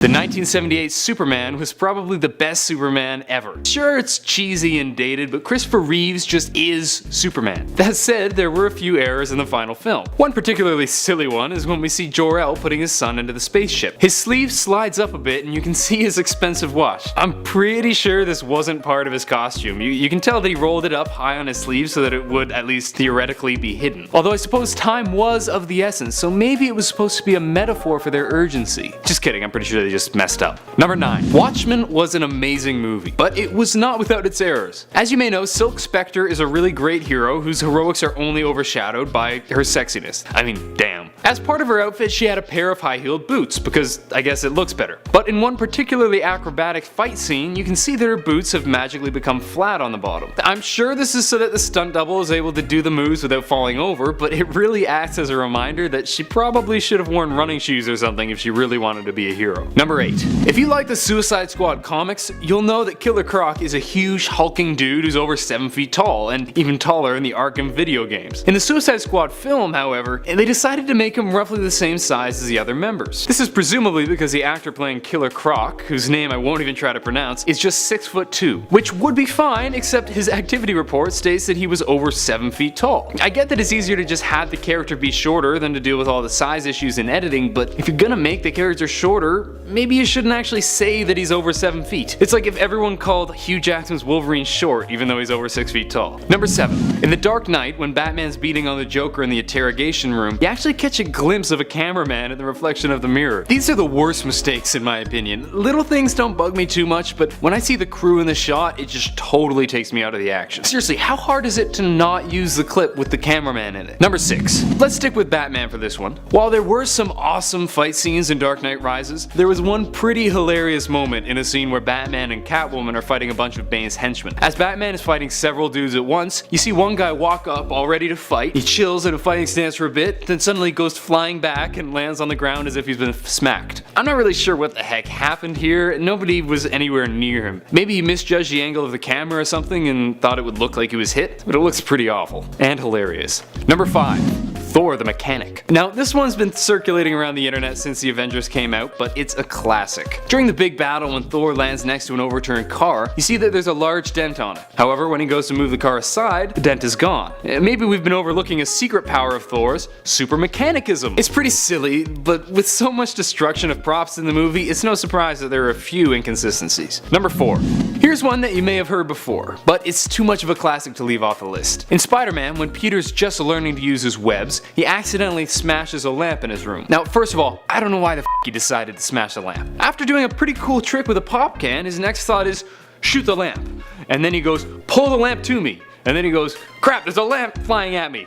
The 1978 Superman was probably the best Superman ever. Sure, it's cheesy and dated, but Christopher Reeves just is Superman. That said, there were a few errors in the final film. One particularly silly one is when we see Jor-El putting his son into the spaceship. His sleeve slides up a bit and you can see his expensive watch. I'm pretty sure this wasn't part of his costume. You can tell that he rolled it up high on his sleeve so that it would at least theoretically be hidden. Although I suppose time was of the essence, so maybe it was supposed to be a metaphor for their urgency. Just kidding, I'm pretty sure they just messed up. Number 9. Watchmen was an amazing movie, but it was not without its errors. As you may know, Silk Spectre is a really great hero whose heroics are only overshadowed by her sexiness. I mean, damn. As part of her outfit, she had a pair of high-heeled boots, because I guess it looks better. But in one particularly acrobatic fight scene, you can see that her boots have magically become flat on the bottom. I'm sure this is so that the stunt double is able to do the moves without falling over, but it really acts as a reminder that she probably should have worn running shoes or something if she really wanted to be a hero. Number 8. If you like the Suicide Squad comics, you'll know that Killer Croc is a huge hulking dude who's over 7 feet tall, and even taller in the Arkham video games. In the Suicide Squad film, however, they decided to make him roughly the same size as the other members. This is presumably because the actor playing Killer Croc, whose name I won't even try to pronounce, is just 6'2", which would be fine except his activity report states that he was over 7 feet tall. I get that it's easier to just have the character be shorter than to deal with all the size issues in editing, but if you're gonna make the character shorter, maybe you shouldn't actually say that he's over 7 feet. It's like if everyone called Hugh Jackman's Wolverine short even though he's over 6 feet tall. Number 7. In The Dark Knight, when Batman's beating on the Joker in the interrogation room, you actually catch a glimpse of a cameraman in the reflection of the mirror. These are the worst mistakes in my opinion. Little things don't bug me too much, but when I see the crew in the shot, it just totally takes me out of the action. Seriously, how hard is it to not use the clip with the cameraman in it? Number 6. Let's stick with Batman for this one. While there were some awesome fight scenes in Dark Knight Rises, there was one pretty hilarious moment in a scene where Batman and Catwoman are fighting a bunch of Bane's henchmen. As Batman is fighting several dudes at once, you see one guy walk up all ready to fight, he chills in a fighting stance for a bit, then suddenly goes flying back and lands on the ground as if he's been smacked. I'm not really sure what the heck happened here, nobody was anywhere near him. Maybe he misjudged the angle of the camera or something and thought it would look like he was hit, but it looks pretty awful. And hilarious. Number 5. Thor the Mechanic. Now, this one's been circulating around the internet since the Avengers came out, but it's a classic. During the big battle when Thor lands next to an overturned car, you see that there's a large dent on it. However, when he goes to move the car aside, the dent is gone. Maybe we've been overlooking a secret power of Thor's, super mechanicism. It's pretty silly, but with so much destruction of props in the movie, it's no surprise that there are a few inconsistencies. Number 4. Here's one that you may have heard before, but it's too much of a classic to leave off the list. In Spider-Man, when Peter's just learning to use his webs, he accidentally smashes a lamp in his room. Now, first of all, I don't know why the f he decided to smash the lamp. After doing a pretty cool trick with a pop can, his next thought is, shoot the lamp. And then he goes, pull the lamp to me. And then he goes, crap, there's a lamp flying at me.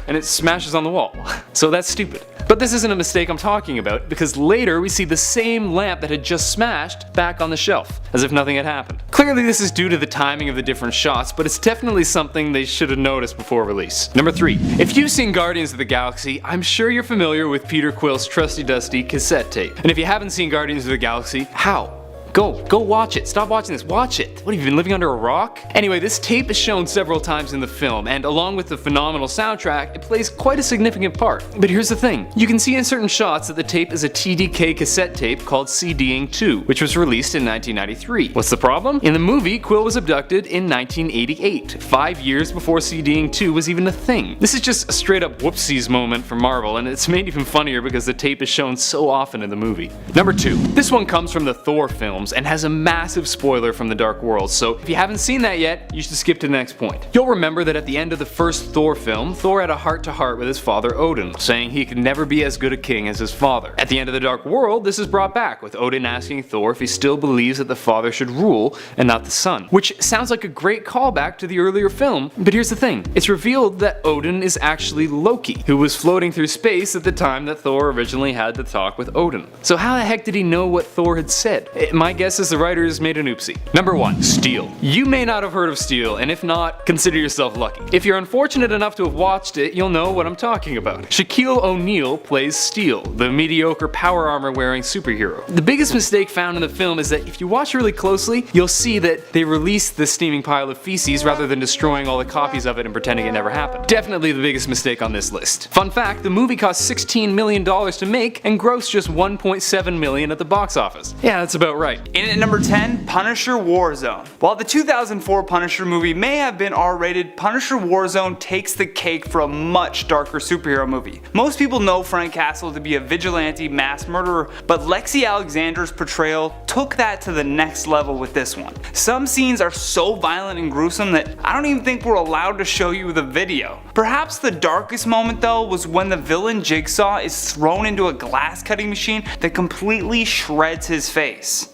And it smashes on the wall. So that's stupid. But this isn't a mistake I'm talking about, because later we see the same lamp that had just smashed back on the shelf, as if nothing had happened. Clearly this is due to the timing of the different shots, but it's definitely something they should have noticed before release. Number 3. If you've seen Guardians of the Galaxy, I'm sure you're familiar with Peter Quill's trusty dusty cassette tape. And if you haven't seen Guardians of the Galaxy, how? Go watch it. Stop watching this. Watch it. What, have you been living under a rock? Anyway, this tape is shown several times in the film, and along with the phenomenal soundtrack, it plays quite a significant part. But here's the thing. You can see in certain shots that the tape is a TDK cassette tape called CDing 2, which was released in 1993. What's the problem? In the movie, Quill was abducted in 1988, 5 years before CDing 2 was even a thing. This is just a straight up whoopsies moment for Marvel, and it's made even funnier because the tape is shown so often in the movie. Number 2. This one comes from the Thor films and has a massive spoiler from the Dark World, so if you haven't seen that yet, you should skip to the next point. You'll remember that at the end of the first Thor film, Thor had a heart-to-heart with his father Odin, saying he could never be as good a king as his father. At the end of the Dark World, this is brought back, with Odin asking Thor if he still believes that the father should rule and not the son, which sounds like a great callback to the earlier film, but here's the thing. It's revealed that Odin is actually Loki, who was floating through space at the time that Thor originally had the talk with Odin. So how the heck did he know what Thor had said? My guess is the writers made an oopsie. Number 1. Steel. You may not have heard of Steel, and if not, consider yourself lucky. If you're unfortunate enough to have watched it, you'll know what I'm talking about. Shaquille O'Neal plays Steel, the mediocre power armor wearing superhero. The biggest mistake found in the film is that if you watch really closely, you'll see that they released the steaming pile of feces rather than destroying all the copies of it and pretending it never happened. Definitely the biggest mistake on this list. Fun fact, the movie cost $16 million to make and grossed just $1.7 million at the box office. Yeah, that's about right. In at number 10, Punisher Warzone. While the 2004 Punisher movie may have been R-rated, Punisher Warzone takes the cake for a much darker superhero movie. Most people know Frank Castle to be a vigilante mass murderer, but Lexi Alexander's portrayal took that to the next level with this one. Some scenes are so violent and gruesome that I don't even think we're allowed to show you the video. Perhaps the darkest moment though was when the villain Jigsaw is thrown into a glass cutting machine that completely shreds his face.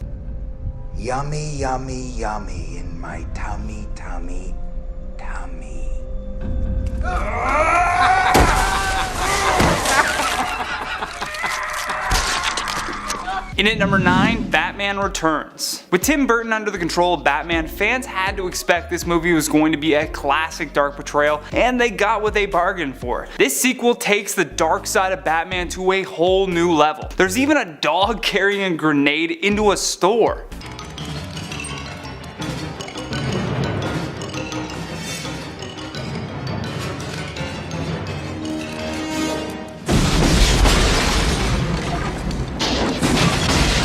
Yummy, yummy, yummy in my tummy, tummy, tummy. In at number 9, Batman Returns. With Tim Burton under the control of Batman, fans had to expect this movie was going to be a classic dark portrayal, and they got what they bargained for. This sequel takes the dark side of Batman to a whole new level. There's even a dog carrying a grenade into a store.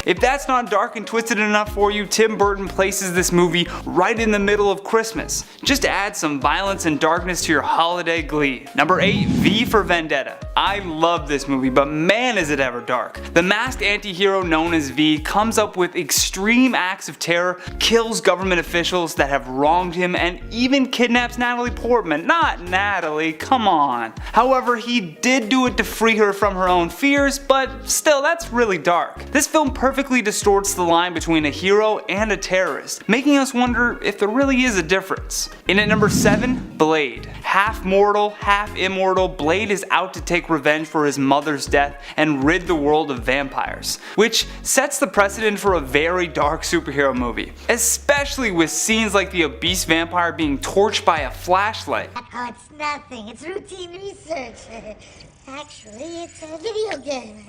If that's not dark and twisted enough for you, Tim Burton places this movie right in the middle of Christmas. Just add some violence and darkness to your holiday glee. Number 8, V for Vendetta. I love this movie, but man is it ever dark. The masked anti-hero known as V comes up with extreme acts of terror, kills government officials that have wronged him, and even kidnaps Natalie Portman. Not Natalie, come on. However, he did do it to free her from her own fears, but still, that's really dark. This film perfectly distorts the line between a hero and a terrorist, making us wonder if there really is a difference. In at number 7, Blade. Half mortal, half immortal, Blade is out to take revenge for his mother's death and rid the world of vampires, which sets the precedent for a very dark superhero movie, especially with scenes like the obese vampire being torched by a flashlight. Oh, it's nothing. It's routine research. Actually, it's a video game.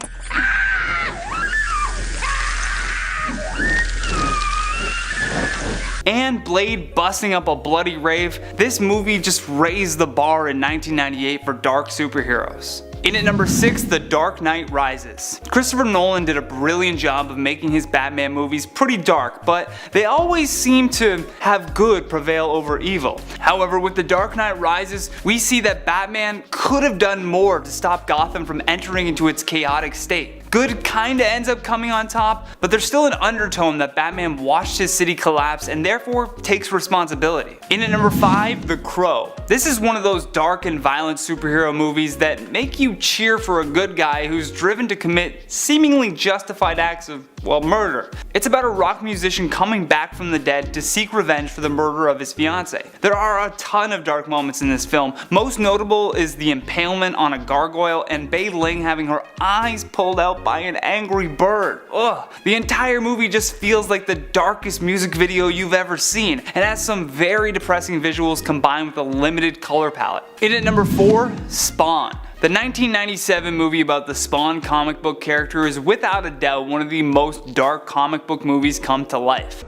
And Blade busting up a bloody rave, this movie just raised the bar in 1998 for dark superheroes. In at number 6, The Dark Knight Rises. Christopher Nolan did a brilliant job of making his Batman movies pretty dark, but they always seem to have good prevail over evil. However, with The Dark Knight Rises, we see that Batman could have done more to stop Gotham from entering into its chaotic state. Good kinda ends up coming on top, but there's still an undertone that Batman watched his city collapse and therefore takes responsibility. In at number 5, The Crow. This is one of those dark and violent superhero movies that make you cheer for a good guy who's driven to commit seemingly justified acts of, well, murder. It's about a rock musician coming back from the dead to seek revenge for the murder of his fiancée. There are a ton of dark moments in this film. Most notable is the impalement on a gargoyle and Bei Ling having her eyes pulled out by an angry bird. Ugh. The entire movie just feels like the darkest music video you've ever seen and has some very depressing visuals combined with a limited color palette. In at number 4, Spawn. The 1997 movie about the Spawn comic book character is without a doubt one of the most dark comic book movies come to life.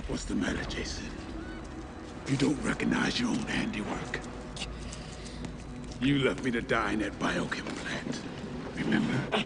What's the matter, Jason? You don't recognize your own handiwork. You left me to die in that biochem plant, remember?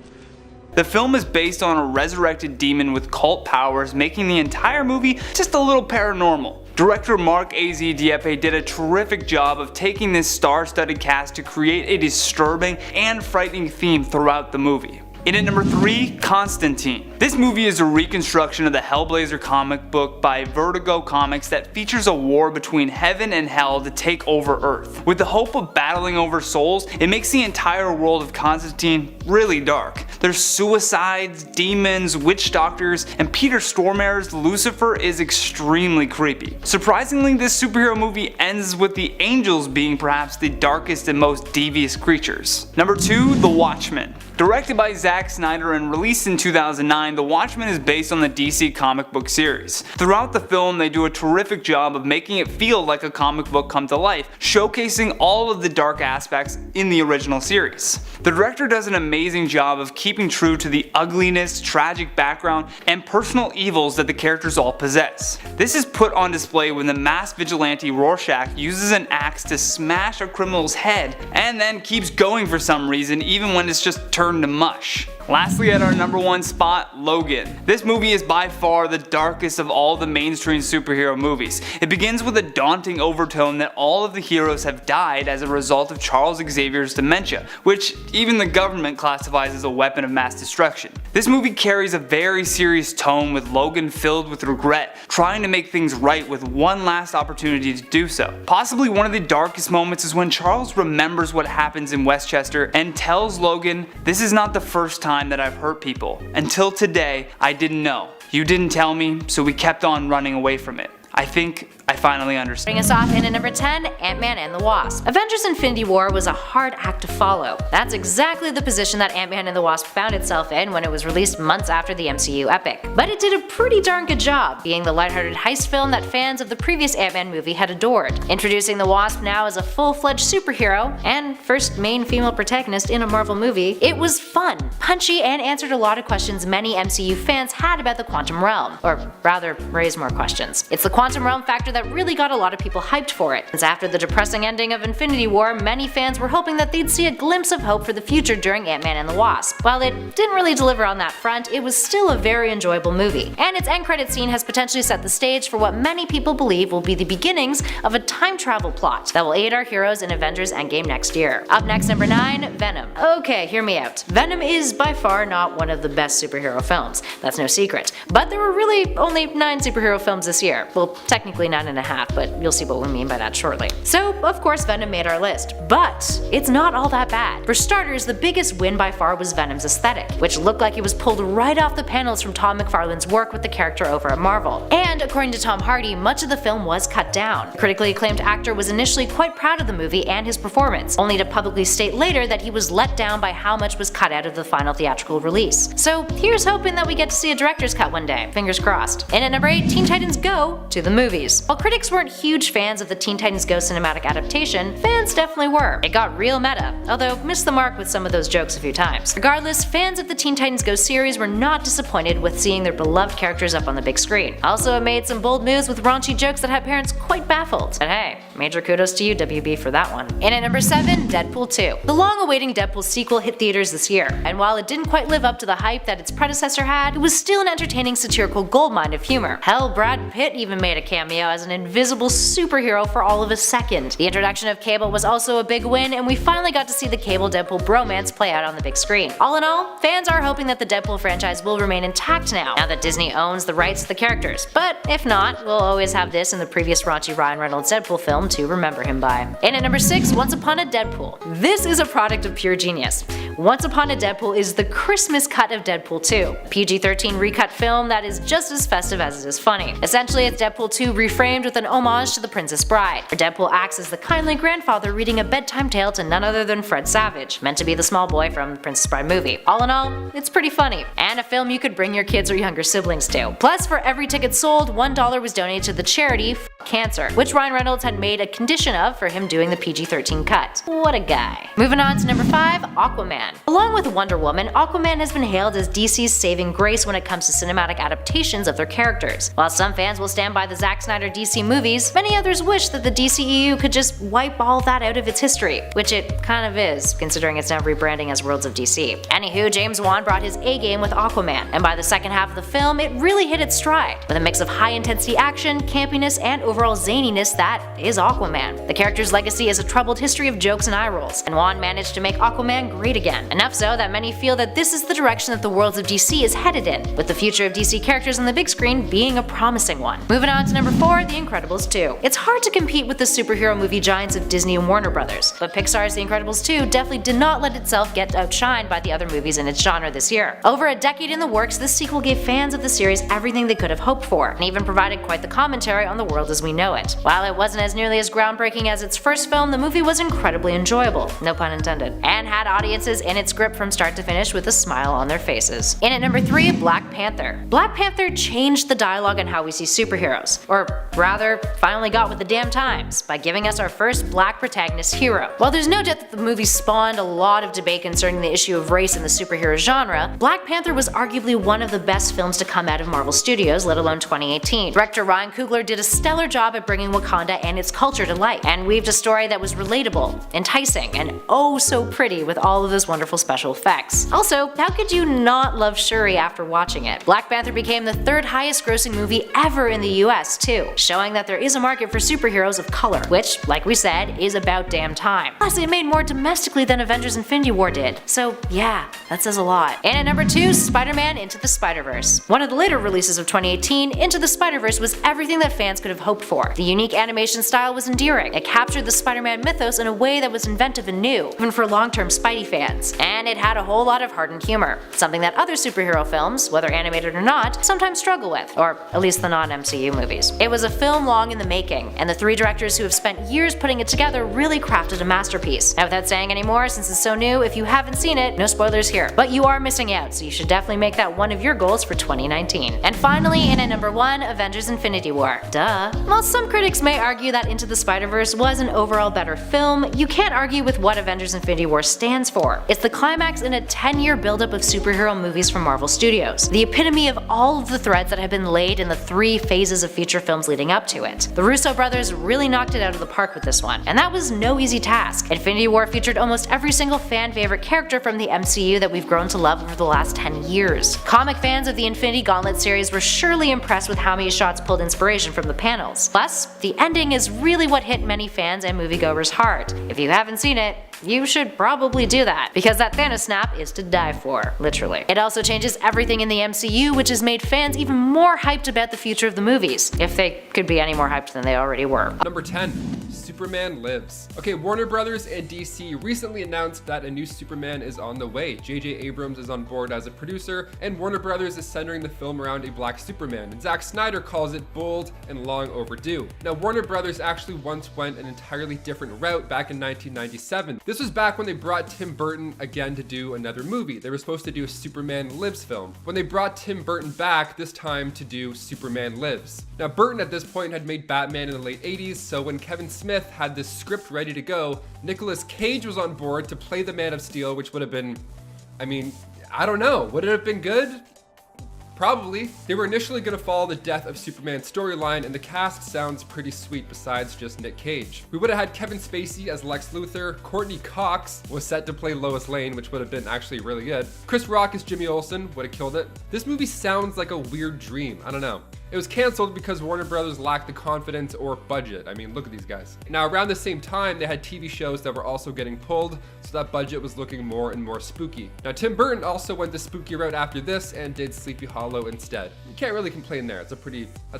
The film is based on a resurrected demon with cult powers, making the entire movie just a little paranormal. Director Mark A.Z. Dieppe did a terrific job of taking this star-studded cast to create a disturbing and frightening theme throughout the movie. In at number 3, Constantine. This movie is a reconstruction of the Hellblazer comic book by Vertigo Comics that features a war between heaven and hell to take over Earth. With the hope of battling over souls, it makes the entire world of Constantine really dark. There's suicides, demons, witch doctors, and Peter Stormare's Lucifer is extremely creepy. Surprisingly, this superhero movie ends with the angels being perhaps the darkest and most devious creatures. Number 2, The Watchmen. Directed by Zack Snyder and released in 2009, The Watchmen is based on the DC comic book series. Throughout the film, they do a terrific job of making it feel like a comic book come to life, showcasing all of the dark aspects in the original series. The director does an amazing job of keeping true to the ugliness, tragic background, and personal evils that the characters all possess. This is put on display when the masked vigilante Rorschach uses an axe to smash a criminal's head and then keeps going for some reason even when it's just turned to mush. Lastly, at our number 1 spot, Logan. This movie is by far the darkest of all the mainstream superhero movies. It begins with a daunting overtone that all of the heroes have died as a result of Charles Xavier's dementia, which even the government classifies as a weapon of mass destruction. This movie carries a very serious tone, with Logan filled with regret, trying to make things right with one last opportunity to do so. Possibly one of the darkest moments is when Charles remembers what happens in Westchester and tells Logan, "This is not the first time that I've hurt people. Until today, I didn't know. You didn't tell me, so we kept on running away from it. I think I finally understand." Bring us off in at number 10, Ant-Man and the Wasp. Avengers Infinity War was a hard act to follow. That's exactly the position that Ant-Man and the Wasp found itself in when it was released months after the MCU epic. But it did a pretty darn good job, being the lighthearted heist film that fans of the previous Ant-Man movie had adored. Introducing the Wasp now as a full-fledged superhero, and first main female protagonist in a Marvel movie, it was fun, punchy, and answered a lot of questions many MCU fans had about the quantum realm. Or rather, raised more questions. It's the quantum realm factor that really got a lot of people hyped for it, since after the depressing ending of Infinity War, many fans were hoping that they'd see a glimpse of hope for the future during Ant-Man and the Wasp. While it didn't really deliver on that front, it was still a very enjoyable movie, and its end credit scene has potentially set the stage for what many people believe will be the beginnings of a time travel plot that will aid our heroes in Avengers Endgame next year. Up next, number 9, Venom. Okay, hear me out. Venom is by far not one of the best superhero films, that's no secret, but there were really only 9 superhero films this year. Well, technically 9.5, but you'll see what we mean by that shortly. So, of course, Venom made our list, but it's not all that bad. For starters, the biggest win by far was Venom's aesthetic, which looked like it was pulled right off the panels from Todd McFarlane's work with the character over at Marvel. And according to Tom Hardy, much of the film was cut down. The critically acclaimed actor was initially quite proud of the movie and his performance, only to publicly state later that he was let down by how much was cut out of the final theatrical release. So here's hoping that we get to see a director's cut one day, fingers crossed. And at number 8, Teen Titans Go to the movies. While critics weren't huge fans of the Teen Titans Go cinematic adaptation, fans definitely were. It got real meta, although missed the mark with some of those jokes a few times. Regardless, fans of the Teen Titans Go series were not disappointed with seeing their beloved characters up on the big screen. Also, it made some bold moves with raunchy jokes that had parents quite baffled. But hey, major kudos to you, WB, for that one. And at number 7, Deadpool 2. The long-awaiting Deadpool sequel hit theaters this year, and while it didn't quite live up to the hype that its predecessor had, it was still an entertaining satirical goldmine of humor. Hell, Brad Pitt even made a cameo as an invisible superhero for all of a second. The introduction of Cable was also a big win, and we finally got to see the Cable-Deadpool bromance play out on the big screen. All in all, fans are hoping that the Deadpool franchise will remain intact now that Disney owns the rights to the characters. But if not, we'll always have this in the previous raunchy Ryan Reynolds Deadpool film to remember him by. And at number 6, Once Upon a Deadpool. This is a product of pure genius. Once Upon a Deadpool is the Christmas cut of Deadpool 2, a PG-13 recut film that is just as festive as it is funny. Essentially, it's Deadpool 2 reframed with an homage to The Princess Bride, where Deadpool acts as the kindly grandfather reading a bedtime tale to none other than Fred Savage, meant to be the small boy from the Princess Bride movie. All in all, it's pretty funny, and a film you could bring your kids or younger siblings to. Plus, for every ticket sold, $1 was donated to the charity Cancer, which Ryan Reynolds had made a condition of for him doing the PG-13 cut. What a guy. Moving on to number 5, Aquaman. Along with Wonder Woman, Aquaman has been hailed as DC's saving grace when it comes to cinematic adaptations of their characters. While some fans will stand by the Zack Snyder DC movies, many others wish that the DCEU could just wipe all that out of its history, which it kind of is, considering it's now rebranding as Worlds of DC. Anywho, James Wan brought his A-game with Aquaman, and by the second half of the film, it really hit its stride, with a mix of high-intensity action, campiness, and overall zaniness that is Aquaman. The character's legacy is a troubled history of jokes and eye rolls, and Wan managed to make Aquaman great again. Enough so that many feel that this is the direction that the Worlds of DC is headed in, with the future of DC characters on the big screen being a promising one. Moving on to number 4, The Incredibles 2. It's hard to compete with the superhero movie giants of Disney and Warner Brothers, but Pixar's The Incredibles 2 definitely did not let itself get outshined by the other movies in its genre this year. Over a decade in the works, this sequel gave fans of the series everything they could have hoped for, and even provided quite the commentary on the world as as we know it. While it wasn't as nearly as groundbreaking as its first film, the movie was incredibly enjoyable, no pun intended, and had audiences in its grip from start to finish with a smile on their faces. In at number 3, Black Panther. Black Panther changed the dialogue on how we see superheroes, or rather, finally got with the damn times by giving us our first black protagonist hero. While there's no doubt that the movie spawned a lot of debate concerning the issue of race in the superhero genre, Black Panther was arguably one of the best films to come out of Marvel Studios, let alone 2018. Director Ryan Coogler did a stellar job at bringing Wakanda and its culture to life, and weaved a story that was relatable, enticing, and oh so pretty with all of those wonderful special effects. Also, how could you not love Shuri after watching it? Black Panther became the 3rd highest grossing movie ever in the US too, showing that there is a market for superheroes of color, which, like we said, is about damn time. Plus, it made more domestically than Avengers Infinity War did, so yeah, that says a lot. And at number 2, Spider-Man Into the Spider-Verse. One of the later releases of 2018, Into the Spider-Verse was everything that fans could have hoped for. The unique animation style was endearing, it captured the Spider-Man mythos in a way that was inventive and new, even for long-term Spidey fans, and it had a whole lot of hardened humor, something that other superhero films, whether animated or not, sometimes struggle with, or at least the non-MCU movies. It was a film long in the making, and the 3 directors who have spent years putting it together really crafted a masterpiece. Now without saying any more, since it's so new, if you haven't seen it, no spoilers here, but you are missing out, so you should definitely make that one of your goals for 2019. And finally, in at number 1, Avengers Infinity War. Duh. While some critics may argue that Into the Spider-Verse was an overall better film, you can't argue with what Avengers Infinity War stands for. It's the climax in a 10-year buildup of superhero movies from Marvel Studios, the epitome of all of the threads that have been laid in the 3 phases of feature films leading up to it. The Russo brothers really knocked it out of the park with this one, and that was no easy task. Infinity War featured almost every single fan favorite character from the MCU that we've grown to love over the last 10 years. Comic fans of the Infinity Gauntlet series were surely impressed with how many shots pulled inspiration from the panels. Plus, the ending is really what hit many fans and moviegoers hard. If you haven't seen it, you should probably do that, because that Thanos snap is to die for, literally. It also changes everything in the MCU, which has made fans even more hyped about the future of the movies, if they could be any more hyped than they already were. Number 10. Superman Lives. Okay, Warner Brothers and DC recently announced that a new Superman is on the way. J.J. Abrams is on board as a producer, and Warner Brothers is centering the film around a black Superman, and Zack Snyder calls it bold and long overdue. Now, Warner Brothers actually once went an entirely different route back in 1997. This was back when they brought Tim Burton again to do another movie. They were supposed to do a Superman Lives film. When they brought Tim Burton back, this time to do Superman Lives. Now, Burton at this point had made Batman in the late 80s, so when Kevin Smith had this script ready to go, Nicolas Cage was on board to play the Man of Steel, which would have been, I mean, I don't know, would it have been good? Probably. They were initially going to follow the death of Superman storyline, and the cast sounds pretty sweet besides just Nick Cage. We would have had Kevin Spacey as Lex Luthor, Courtney Cox was set to play Lois Lane, which would have been actually really good. Chris Rock as Jimmy Olsen would have killed it. This movie sounds like a weird dream, I don't know. It was canceled because Warner Brothers lacked the confidence or budget. I mean, look at these guys. Now, around the same time, they had TV shows that were also getting pulled, so that budget was looking more and more spooky. Now, Tim Burton also went the spooky route after this and did Sleepy Hollow instead. You can't really complain there. That's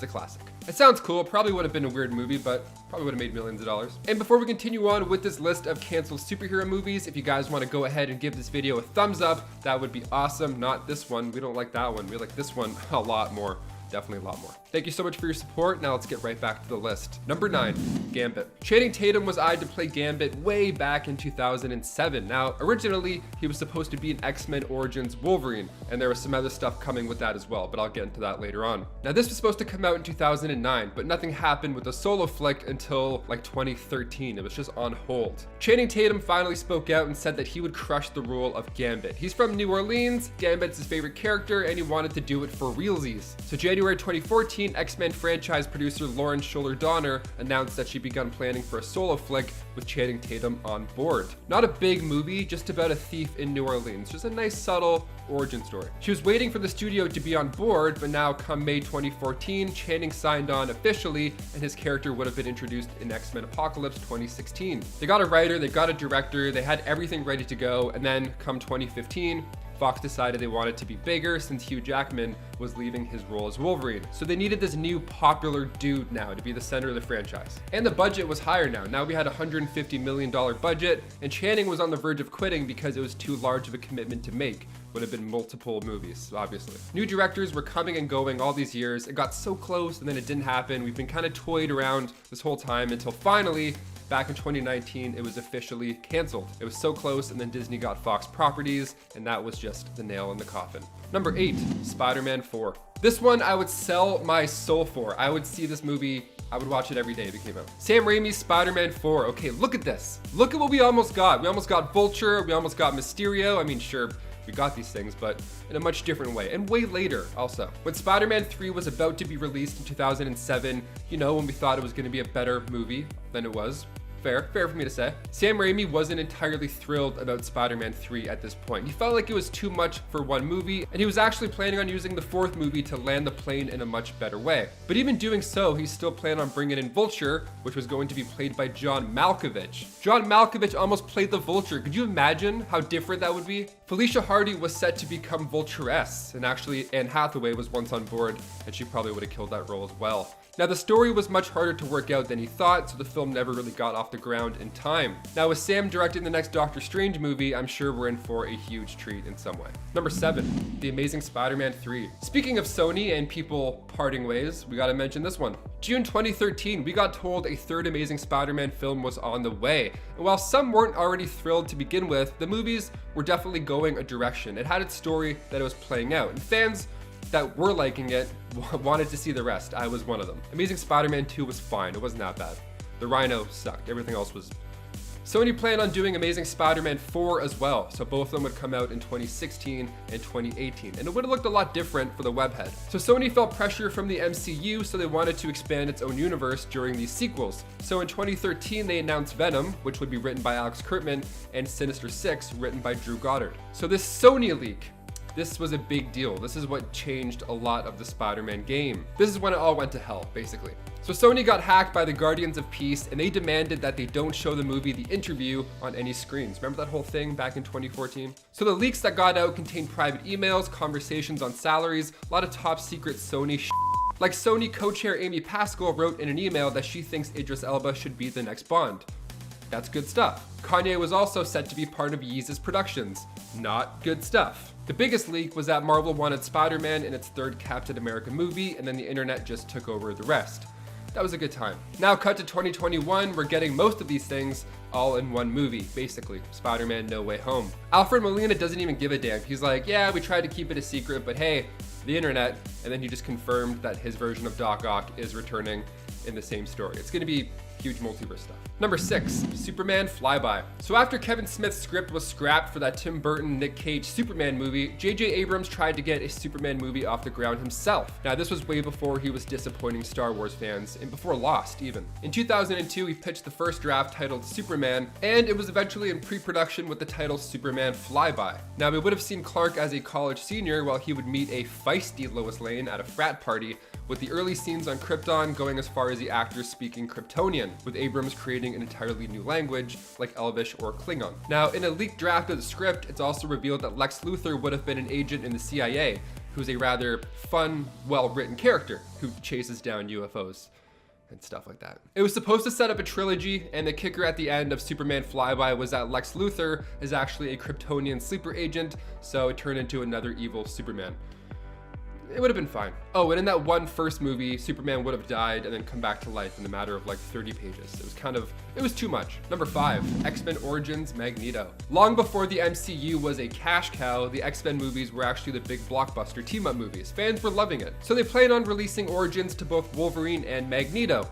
a classic. It sounds cool, probably would have been a weird movie, but probably would have made millions of dollars. And before we continue on with this list of canceled superhero movies, if you guys want to go ahead and give this video a thumbs up, that would be awesome. Not this one. We don't like that one. We like this one a lot more. Definitely a lot more. Thank you so much for your support. Now let's get right back to the list. Number 9, Gambit. Channing Tatum was eyed to play Gambit way back in 2007. Now, originally, he was supposed to be an X-Men Origins Wolverine, and there was some other stuff coming with that as well, but I'll get into that later on. Now, this was supposed to come out in 2009, but nothing happened with the solo flick until like 2013. It was just on hold. Channing Tatum finally spoke out and said that he would crush the role of Gambit. He's from New Orleans, Gambit's his favorite character, and he wanted to do it for realsies. So January 2014, X-Men franchise producer Lauren Schuller Donner announced that she'd begun planning for a solo flick with Channing Tatum on board. Not a big movie, just about a thief in New Orleans. Just a nice, subtle origin story. She was waiting for the studio to be on board, but now come May 2014, Channing signed on officially, and his character would have been introduced in X-Men Apocalypse 2016. They got a writer, they got a director, they had everything ready to go, and then come 2015, Fox decided they wanted to be bigger since Hugh Jackman was leaving his role as Wolverine. So they needed this new popular dude now to be the center of the franchise. And the budget was higher now. Now we had a $150 million budget, and Channing was on the verge of quitting because it was too large of a commitment to make. would have been multiple movies, obviously. New directors were coming and going all these years. It got so close and then it didn't happen. We've been kind of toyed around this whole time until finally, back in 2019, it was officially canceled. It was so close, and then Disney got Fox properties, and that was just the nail in the coffin. Number 8, Spider-Man 4. This one I would sell my soul for. I would see this movie, I would watch it every day if it came out. Sam Raimi's Spider-Man 4. Okay, look at this. Look at what we almost got. We almost got Vulture, we almost got Mysterio. I mean, sure, we got these things, but in a much different way, and way later also. When Spider-Man 3 was about to be released in 2007, you know, when we thought it was gonna be a better movie than it was, fair for me to say, Sam Raimi wasn't entirely thrilled about Spider-Man 3 at this point. He felt like it was too much for one movie, and he was actually planning on using the 4th movie to land the plane in a much better way. But even doing so, he still planned on bringing in Vulture, which was going to be played by John Malkovich. John Malkovich almost played the Vulture. Could you imagine how different that would be? Felicia Hardy was set to become Vulture-esque, and actually Anne Hathaway was once on board, and she probably would have killed that role as well. Now, the story was much harder to work out than he thought, so the film never really got off the ground in time. Now, with Sam directing the next Doctor Strange movie, I'm sure we're in for a huge treat in some way. Number 7, The Amazing Spider-Man 3. Speaking of Sony and people parting ways, we gotta mention this one. June 2013, we got told a 3rd Amazing Spider-Man film was on the way. And while some weren't already thrilled to begin with, the movies were definitely going a direction. It had its story that it was playing out, and fans that were liking it wanted to see the rest. I was one of them. Amazing Spider-Man 2 was fine. It wasn't that bad. The Rhino sucked. Everything else was... Sony planned on doing Amazing Spider-Man 4 as well, so both of them would come out in 2016 and 2018, and it would have looked a lot different for the webhead. So Sony felt pressure from the MCU, so they wanted to expand its own universe during these sequels. So in 2013, they announced Venom, which would be written by Alex Kurtzman, and Sinister Six, written by Drew Goddard. So this Sony leak, this was a big deal. This is what changed a lot of the Spider-Man game. This is when it all went to hell, basically. So Sony got hacked by the Guardians of Peace, and they demanded that they don't show the movie The Interview on any screens. Remember that whole thing back in 2014? So the leaks that got out contained private emails, conversations on salaries, a lot of top secret Sony shit. Like Sony co-chair Amy Pascal wrote in an email that she thinks Idris Elba should be the next Bond. That's good stuff. Kanye was also set to be part of Yeezus Productions. Not good stuff. The biggest leak was that Marvel wanted Spider-Man in its 3rd Captain America movie, and then the internet just took over the rest. That was a good time. Now cut to 2021, we're getting most of these things all in one movie, basically. Spider-Man No Way Home. Alfred Molina doesn't even give a damn. He's like, yeah, we tried to keep it a secret, but hey, the internet. And then he just confirmed that his version of Doc Ock is returning in the same story. It's gonna be huge multiverse stuff. Number 6, Superman Flyby. So after Kevin Smith's script was scrapped for that Tim Burton, Nick Cage Superman movie, J.J. Abrams tried to get a Superman movie off the ground himself. Now this was way before he was disappointing Star Wars fans, and before Lost even. In 2002, he pitched the first draft titled Superman, and it was eventually in pre-production with the title Superman Flyby. Now we would have seen Clark as a college senior while he would meet a feisty Lois Lane at a frat party, with the early scenes on Krypton going as far as the actors speaking Kryptonian, with Abrams creating an entirely new language like Elvish or Klingon. Now, in a leaked draft of the script, it's also revealed that Lex Luthor would have been an agent in the CIA, who's a rather fun, well-written character who chases down UFOs and stuff like that. It was supposed to set up a trilogy, and the kicker at the end of Superman Flyby was that Lex Luthor is actually a Kryptonian sleeper agent, so it turned into another evil Superman. It would have been fine. Oh, and in that one first movie, Superman would have died and then come back to life in the matter of like 30 pages. It was too much. Number 5, X-Men Origins Magneto. Long before the MCU was a cash cow, the X-Men movies were actually the big blockbuster team-up movies. Fans were loving it. So they planned on releasing Origins to both Wolverine and Magneto.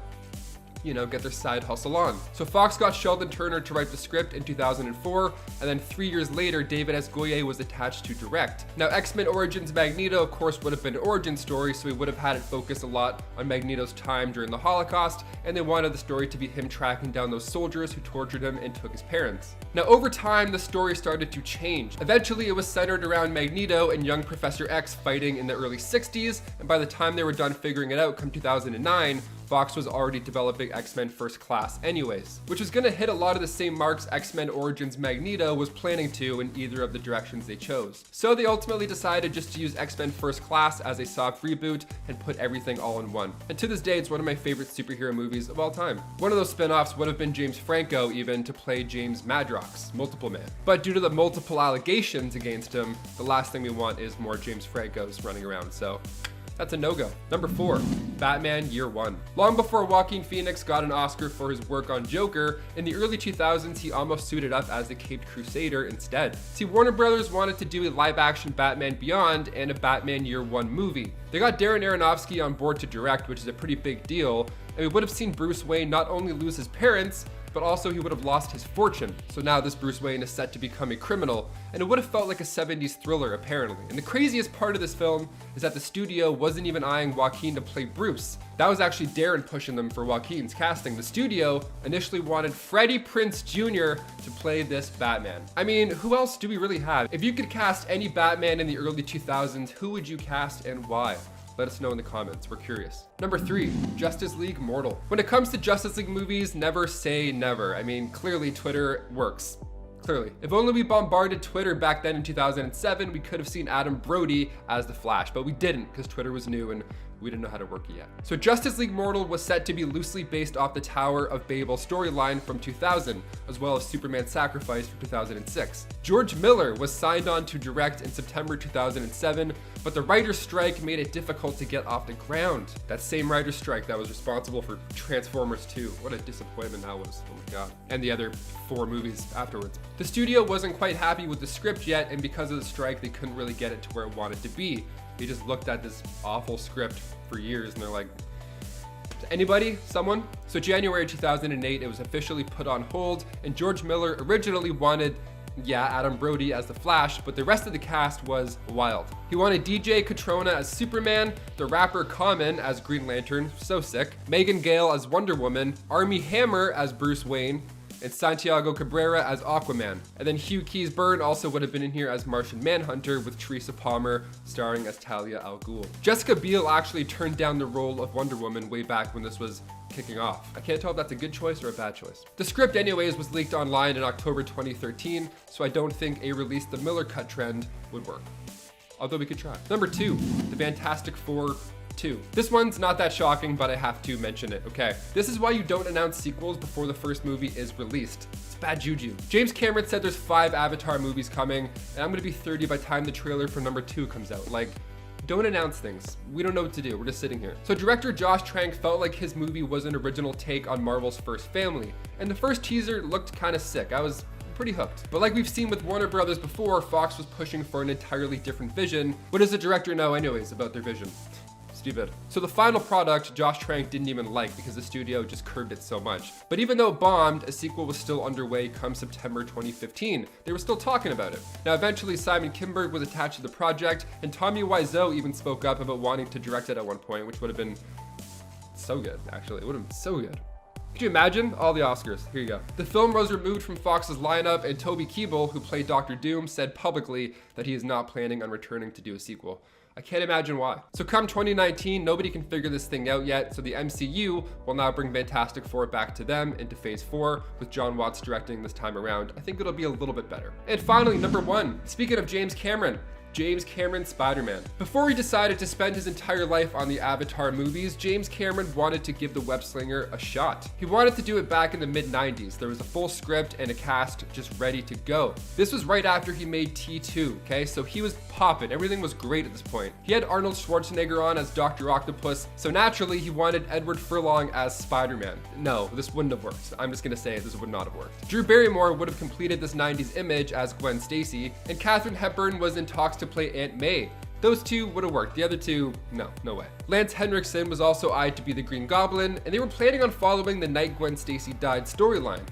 You know, get their side hustle on. So Fox got Sheldon Turner to write the script in 2004, and then 3 years later, David S. Goyer was attached to direct. Now, X-Men Origins Magneto, of course, would have been an origin story, so we would have had it focus a lot on Magneto's time during the Holocaust, and they wanted the story to be him tracking down those soldiers who tortured him and took his parents. Now, over time, the story started to change. Eventually, it was centered around Magneto and young Professor X fighting in the early 60s, and by the time they were done figuring it out come 2009, Fox was already developing X-Men First Class anyways, which was gonna hit a lot of the same marks X-Men Origins Magneto was planning to in either of the directions they chose. So they ultimately decided just to use X-Men First Class as a soft reboot and put everything all in one. And to this day, it's one of my favorite superhero movies of all time. One of those spin-offs would have been James Franco even to play James Madrox, Multiple Man. But due to the multiple allegations against him, the last thing we want is more James Francos running around, so that's a no-go. Number 4, Batman Year One. Long before Joaquin Phoenix got an Oscar for his work on Joker, in the early 2000s he almost suited up as the Caped Crusader instead. See, Warner Brothers wanted to do a live-action Batman Beyond and a Batman Year One movie. They got Darren Aronofsky on board to direct, which is a pretty big deal, and we would have seen Bruce Wayne not only lose his parents, but also he would have lost his fortune. So now this Bruce Wayne is set to become a criminal, and it would have felt like a 70s thriller apparently. And the craziest part of this film is that the studio wasn't even eyeing Joaquin to play Bruce. That was actually Darren pushing them for Joaquin's casting. The studio initially wanted Freddie Prinze Jr. to play this Batman. I mean, who else do we really have? If you could cast any Batman in the early 2000s, who would you cast and why? Let us know in the comments, we're curious. Number 3, Justice League Mortal. When it comes to Justice League movies, never say never. I mean, clearly Twitter works. Clearly. If only we bombarded Twitter back then in 2007, we could have seen Adam Brody as the Flash, but we didn't because Twitter was new and we didn't know how to work it yet. So Justice League Mortal was set to be loosely based off the Tower of Babel storyline from 2000, as well as Superman Sacrifice from 2006. George Miller was signed on to direct in September 2007, but the writer's strike made it difficult to get off the ground. That same writer's strike that was responsible for Transformers 2. What a disappointment that was, oh my god. And the other 4 movies afterwards. The studio wasn't quite happy with the script yet, and because of the strike, they couldn't really get it to where it wanted to be. They just looked at this awful script for years and they're like, anybody? Someone? So January 2008, it was officially put on hold, and George Miller originally wanted, Adam Brody as the Flash, but the rest of the cast was wild. He wanted DJ Cotrona as Superman, the rapper Common as Green Lantern, so sick, Megan Gale as Wonder Woman, Armie Hammer as Bruce Wayne, and Santiago Cabrera as Aquaman. And then Hugh Keys-Byrne also would have been in here as Martian Manhunter, with Teresa Palmer starring as Talia al Ghul. Jessica Biel actually turned down the role of Wonder Woman way back when this was kicking off. I can't tell if that's a good choice or a bad choice. The script anyways was leaked online in October 2013, so I don't think a release the Miller cut trend would work. Although we could try. Number 2, the Fantastic Four 2. This one's not that shocking, but I have to mention it, okay? This is why you don't announce sequels before the first movie is released. It's bad juju. James Cameron said there's 5 Avatar movies coming, and I'm gonna be 30 by the time the trailer for number 2 comes out. Like, don't announce things. We don't know what to do, we're just sitting here. So director Josh Trank felt like his movie was an original take on Marvel's First Family, and the first teaser looked kinda sick. I was pretty hooked. But like we've seen with Warner Brothers before, Fox was pushing for an entirely different vision. What does the director know anyways about their vision? Stupid. So the final product, Josh Trank didn't even like because the studio just curbed it so much. But even though it bombed, a sequel was still underway come September 2015. They were still talking about it. Now eventually Simon Kinberg was attached to the project, and Tommy Wiseau even spoke up about wanting to direct it at one point, which would have been so good, actually. It would have been so good. Could you imagine? All the Oscars. Here you go. The film was removed from Fox's lineup, and Toby Kebbell, who played Dr. Doom, said publicly that he is not planning on returning to do a sequel. I can't imagine why. So come 2019, nobody can figure this thing out yet, so the MCU will now bring Fantastic Four back to them into Phase 4, with John Watts directing this time around. I think it'll be a little bit better. And finally, number 1, speaking of James Cameron Spider-Man. Before he decided to spend his entire life on the Avatar movies, James Cameron wanted to give the web slinger a shot. He wanted to do it back in the mid-90s. There was a full script and a cast just ready to go. This was right after he made T2, okay? So he was popping. Everything was great at this point. He had Arnold Schwarzenegger on as Dr. Octopus, so naturally he wanted Edward Furlong as Spider-Man. No, this wouldn't have worked. I'm just gonna say this would not have worked. Drew Barrymore would have completed this 90s image as Gwen Stacy, and Katharine Hepburn was in talks to play Aunt May. Those two would have worked. The other two, no way. Lance Henriksen was also eyed to be the Green Goblin, and they were planning on following the night Gwen Stacy died storyline.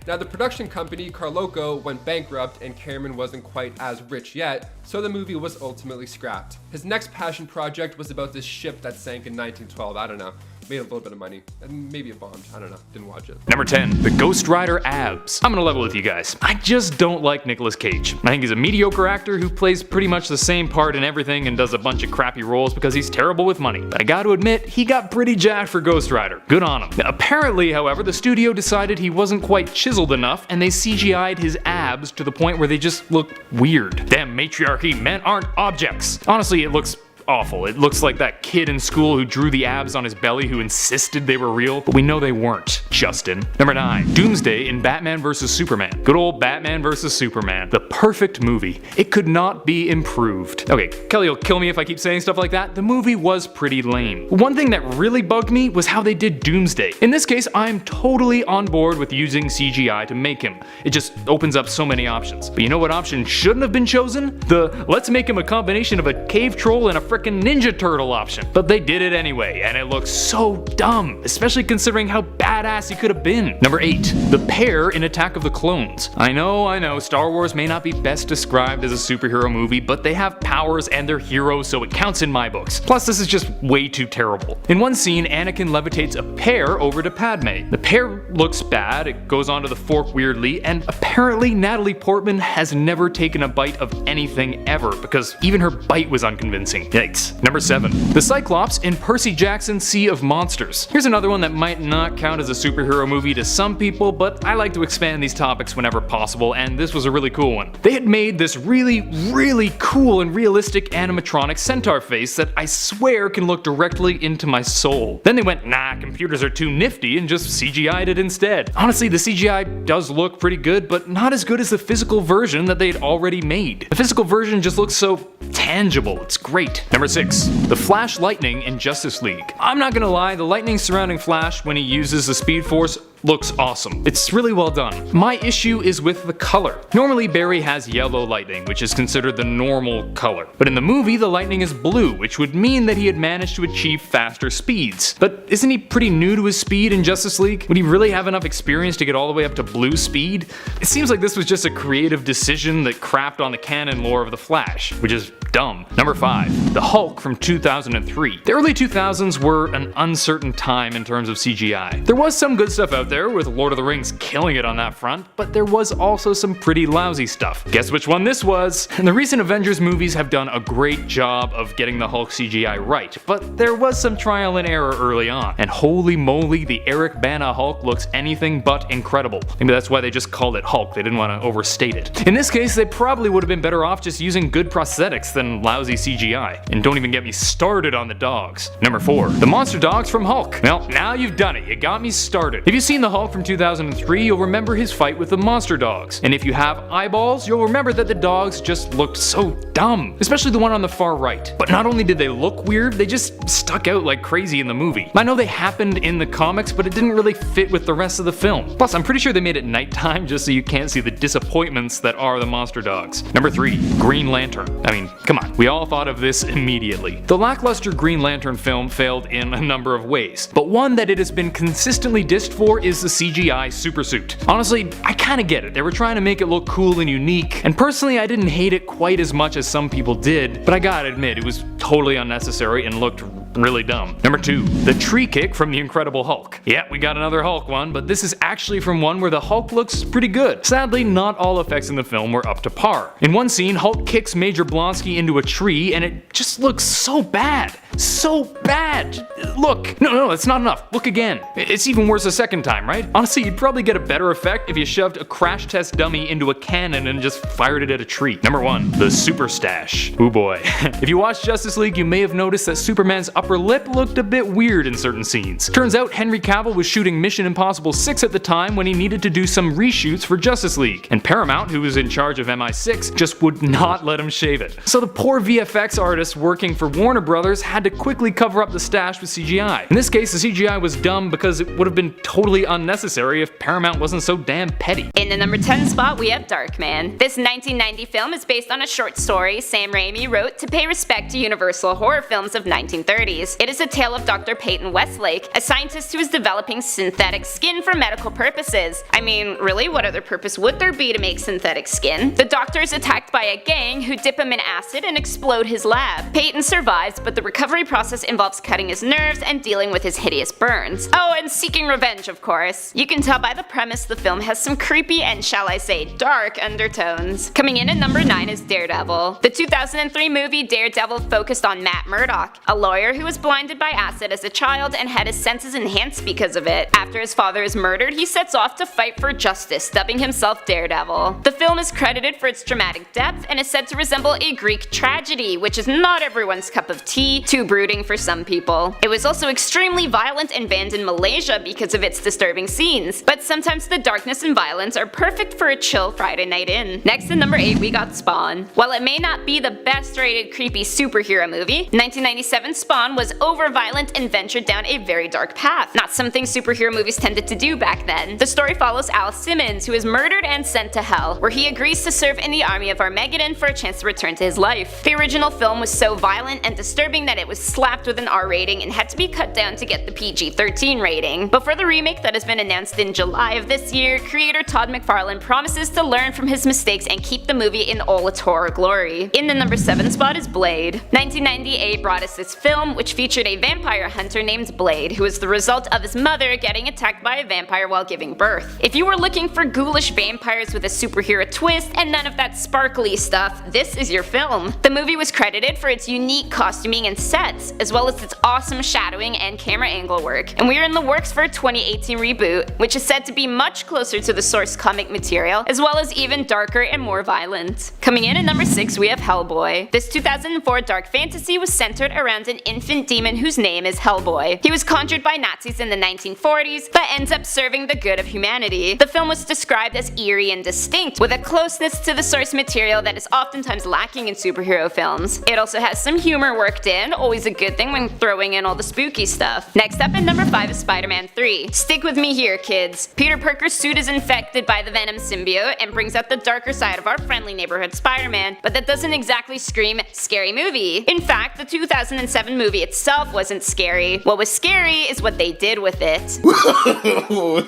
Now the production company, Carloco, went bankrupt and Cameron wasn't quite as rich yet, so the movie was ultimately scrapped. His next passion project was about this ship that sank in 1912, I don't know. made a little bit of money, and maybe it bombed. I don't know, didn't watch it. Number 10, the Ghost Rider abs. I'm gonna level with you guys. I just don't like Nicolas Cage. I think he's a mediocre actor who plays pretty much the same part in everything and does a bunch of crappy roles because he's terrible with money. But I gotta admit, he got pretty jacked for Ghost Rider. Good on him. Now, apparently, however, the studio decided he wasn't quite chiseled enough and they CGI'd his abs to the point where they just look weird. Damn matriarchy, men aren't objects. Honestly, it looks awful. It looks like that kid in school who drew the abs on his belly who insisted they were real, but we know they weren't, Justin. Number 9, Doomsday in Batman vs Superman. Good old Batman vs Superman. The perfect movie. It could not be improved. Okay, Kelly will kill me if I keep saying stuff like that. The movie was pretty lame. One thing that really bugged me was how they did Doomsday. In this case, I'm totally on board with using CGI to make him. It just opens up so many options. But you know what option shouldn't have been chosen? The let's make him a combination of a cave troll and a frickin' Ninja Turtle option. But they did it anyway, and it looks so dumb, especially considering how badass he could have been. Number 8, the pair in Attack of the Clones. I know, Star Wars may not be best described as a superhero movie, but they have powers and they're heroes, so it counts in my books. Plus, this is just way too terrible. In one scene, Anakin levitates a pear over to Padme. The pear looks bad, it goes onto the fork weirdly, and apparently Natalie Portman has never taken a bite of anything ever, because even her bite was unconvincing. Yikes. Number 7, the Cyclops in Percy Jackson's Sea of Monsters. Here's another one that might not count as a superhero movie to some people, but I like to expand these topics whenever possible, and this was a really cool one. They had made this really cool and realistic animatronic centaur face that I swear can look directly into my soul. Then they went, nah, computers are too nifty, and just CGI'd it instead. Honestly, the CGI does look pretty good, but not as good as the physical version that they'd already made. The physical version just looks so tangible, it's great. Number 6, the Flash Lightning in Justice League. I'm not gonna lie, the lightning surrounding Flash when he uses the Speed Force looks awesome. It's really well done. My issue is with the color. Normally Barry has yellow lightning, which is considered the normal color. But in the movie, the lightning is blue, which would mean that he had managed to achieve faster speeds. But isn't he pretty new to his speed in Justice League? Would he really have enough experience to get all the way up to blue speed? It seems like this was just a creative decision that crapped on the canon lore of the Flash, which is dumb. Number 5, the Hulk from 2003. The early 2000s were an uncertain time in terms of CGI. There was some good stuff out there, with Lord of the Rings killing it on that front, but there was also some pretty lousy stuff. Guess which one this was? And the recent Avengers movies have done a great job of getting the Hulk CGI right, but there was some trial and error early on. And holy moly, the Eric Bana Hulk looks anything but incredible. Maybe that's why they just called it Hulk, they didn't want to overstate it. In this case, they probably would have been better off just using good prosthetics than lousy CGI. And don't even get me started on the dogs. Number 4, the monster dogs from Hulk. Well, now you've done it, you got me started. If you've seen the Hulk from 2003, you'll remember his fight with the monster dogs. And if you have eyeballs, you'll remember that the dogs just looked so dumb, especially the one on the far right. But not only did they look weird, they just stuck out like crazy in the movie. I know they happened in the comics, but it didn't really fit with the rest of the film. Plus, I'm pretty sure they made it nighttime just so you can't see the disappointments that are the monster dogs. Number 3, Green Lantern. I mean, come on, we all thought of this immediately. The lackluster Green Lantern film failed in a number of ways, but one that it has been consistently dissed for is the CGI supersuit. Honestly, I kinda get it. They were trying to make it look cool and unique, and personally I didn't hate it quite as much as some people did, but I gotta admit, it was totally unnecessary and looked really dumb. Number 2, the tree kick from The Incredible Hulk. Yeah, we got another Hulk one, but this is actually from one where the Hulk looks pretty good. Sadly, not all effects in the film were up to par. In one scene, Hulk kicks Major Blonsky into a tree and it just looks so bad. So bad! Look! No, it's not enough. Look again. It's even worse a second time, right? Honestly, you'd probably get a better effect if you shoved a crash test dummy into a cannon and just fired it at a tree. Number 1, the Super Stash. Ooh boy. If you watched Justice League, you may have noticed that Superman's upper lip looked a bit weird in certain scenes. Turns out Henry Cavill was shooting Mission Impossible 6 at the time when he needed to do some reshoots for Justice League, and Paramount, who was in charge of MI6, just would not let him shave it. So the poor VFX artists working for Warner Brothers had to quickly cover up the stash with CGI. In this case, the CGI was dumb because it would have been totally unnecessary if Paramount wasn't so damn petty. In the number 10 spot, we have Darkman. This 1990 film is based on a short story Sam Raimi wrote to pay respect to Universal horror films of 1930. series. It is a tale of Dr. Peyton Westlake, a scientist who is developing synthetic skin for medical purposes. I mean, really, what other purpose would there be to make synthetic skin? The doctor is attacked by a gang who dip him in acid and explode his lab. Peyton survives, but the recovery process involves cutting his nerves and dealing with his hideous burns. Oh, and seeking revenge, of course. You can tell by the premise the film has some creepy and, shall I say, dark undertones. Coming in at number 9 is Daredevil. The 2003 movie Daredevil focused on Matt Murdock, a lawyer who was blinded by acid as a child and had his senses enhanced because of it. After his father is murdered, he sets off to fight for justice, dubbing himself Daredevil. The film is credited for its dramatic depth and is said to resemble a Greek tragedy, which is not everyone's cup of tea, too brooding for some people. It was also extremely violent and banned in Malaysia because of its disturbing scenes, but sometimes the darkness and violence are perfect for a chill Friday night in. Next at number 8 we got Spawn. While it may not be the best rated creepy superhero movie, 1997 Spawn was over-violent and ventured down a very dark path, not something superhero movies tended to do back then. The story follows Al Simmons, who is murdered and sent to hell, where he agrees to serve in the army of Armageddon for a chance to return to his life. The original film was so violent and disturbing that it was slapped with an R rating and had to be cut down to get the PG-13 rating. But for the remake that has been announced in July of this year, creator Todd McFarlane promises to learn from his mistakes and keep the movie in all its horror glory. In the number 7 spot is Blade. 1998 brought us this film, which featured a vampire hunter named Blade, who is the result of his mother getting attacked by a vampire while giving birth. If you were looking for ghoulish vampires with a superhero twist and none of that sparkly stuff, this is your film. The movie was credited for its unique costuming and sets, as well as its awesome shadowing and camera angle work, and we are in the works for a 2018 reboot, which is said to be much closer to the source comic material, as well as even darker and more violent. Coming in at number 6 we have Hellboy. This 2004 dark fantasy was centered around an infant demon whose name is Hellboy. He was conjured by Nazis in the 1940s, but ends up serving the good of humanity. The film was described as eerie and distinct, with a closeness to the source material that is oftentimes lacking in superhero films. It also has some humor worked in, always a good thing when throwing in all the spooky stuff. Next up at number 5 is Spider-Man 3. Stick with me here, kids. Peter Parker's suit is infected by the Venom symbiote and brings out the darker side of our friendly neighborhood Spider-Man, but that doesn't exactly scream scary movie. In fact, the 2007 movie itself wasn't scary. What was scary is what they did with it.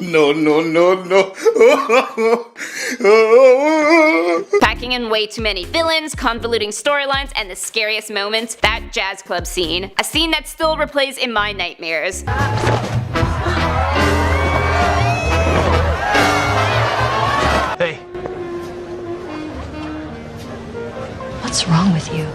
No. Packing in way too many villains, convoluting storylines, and the scariest moments, that jazz club scene. A scene that still replays in my nightmares. Hey. What's wrong with you?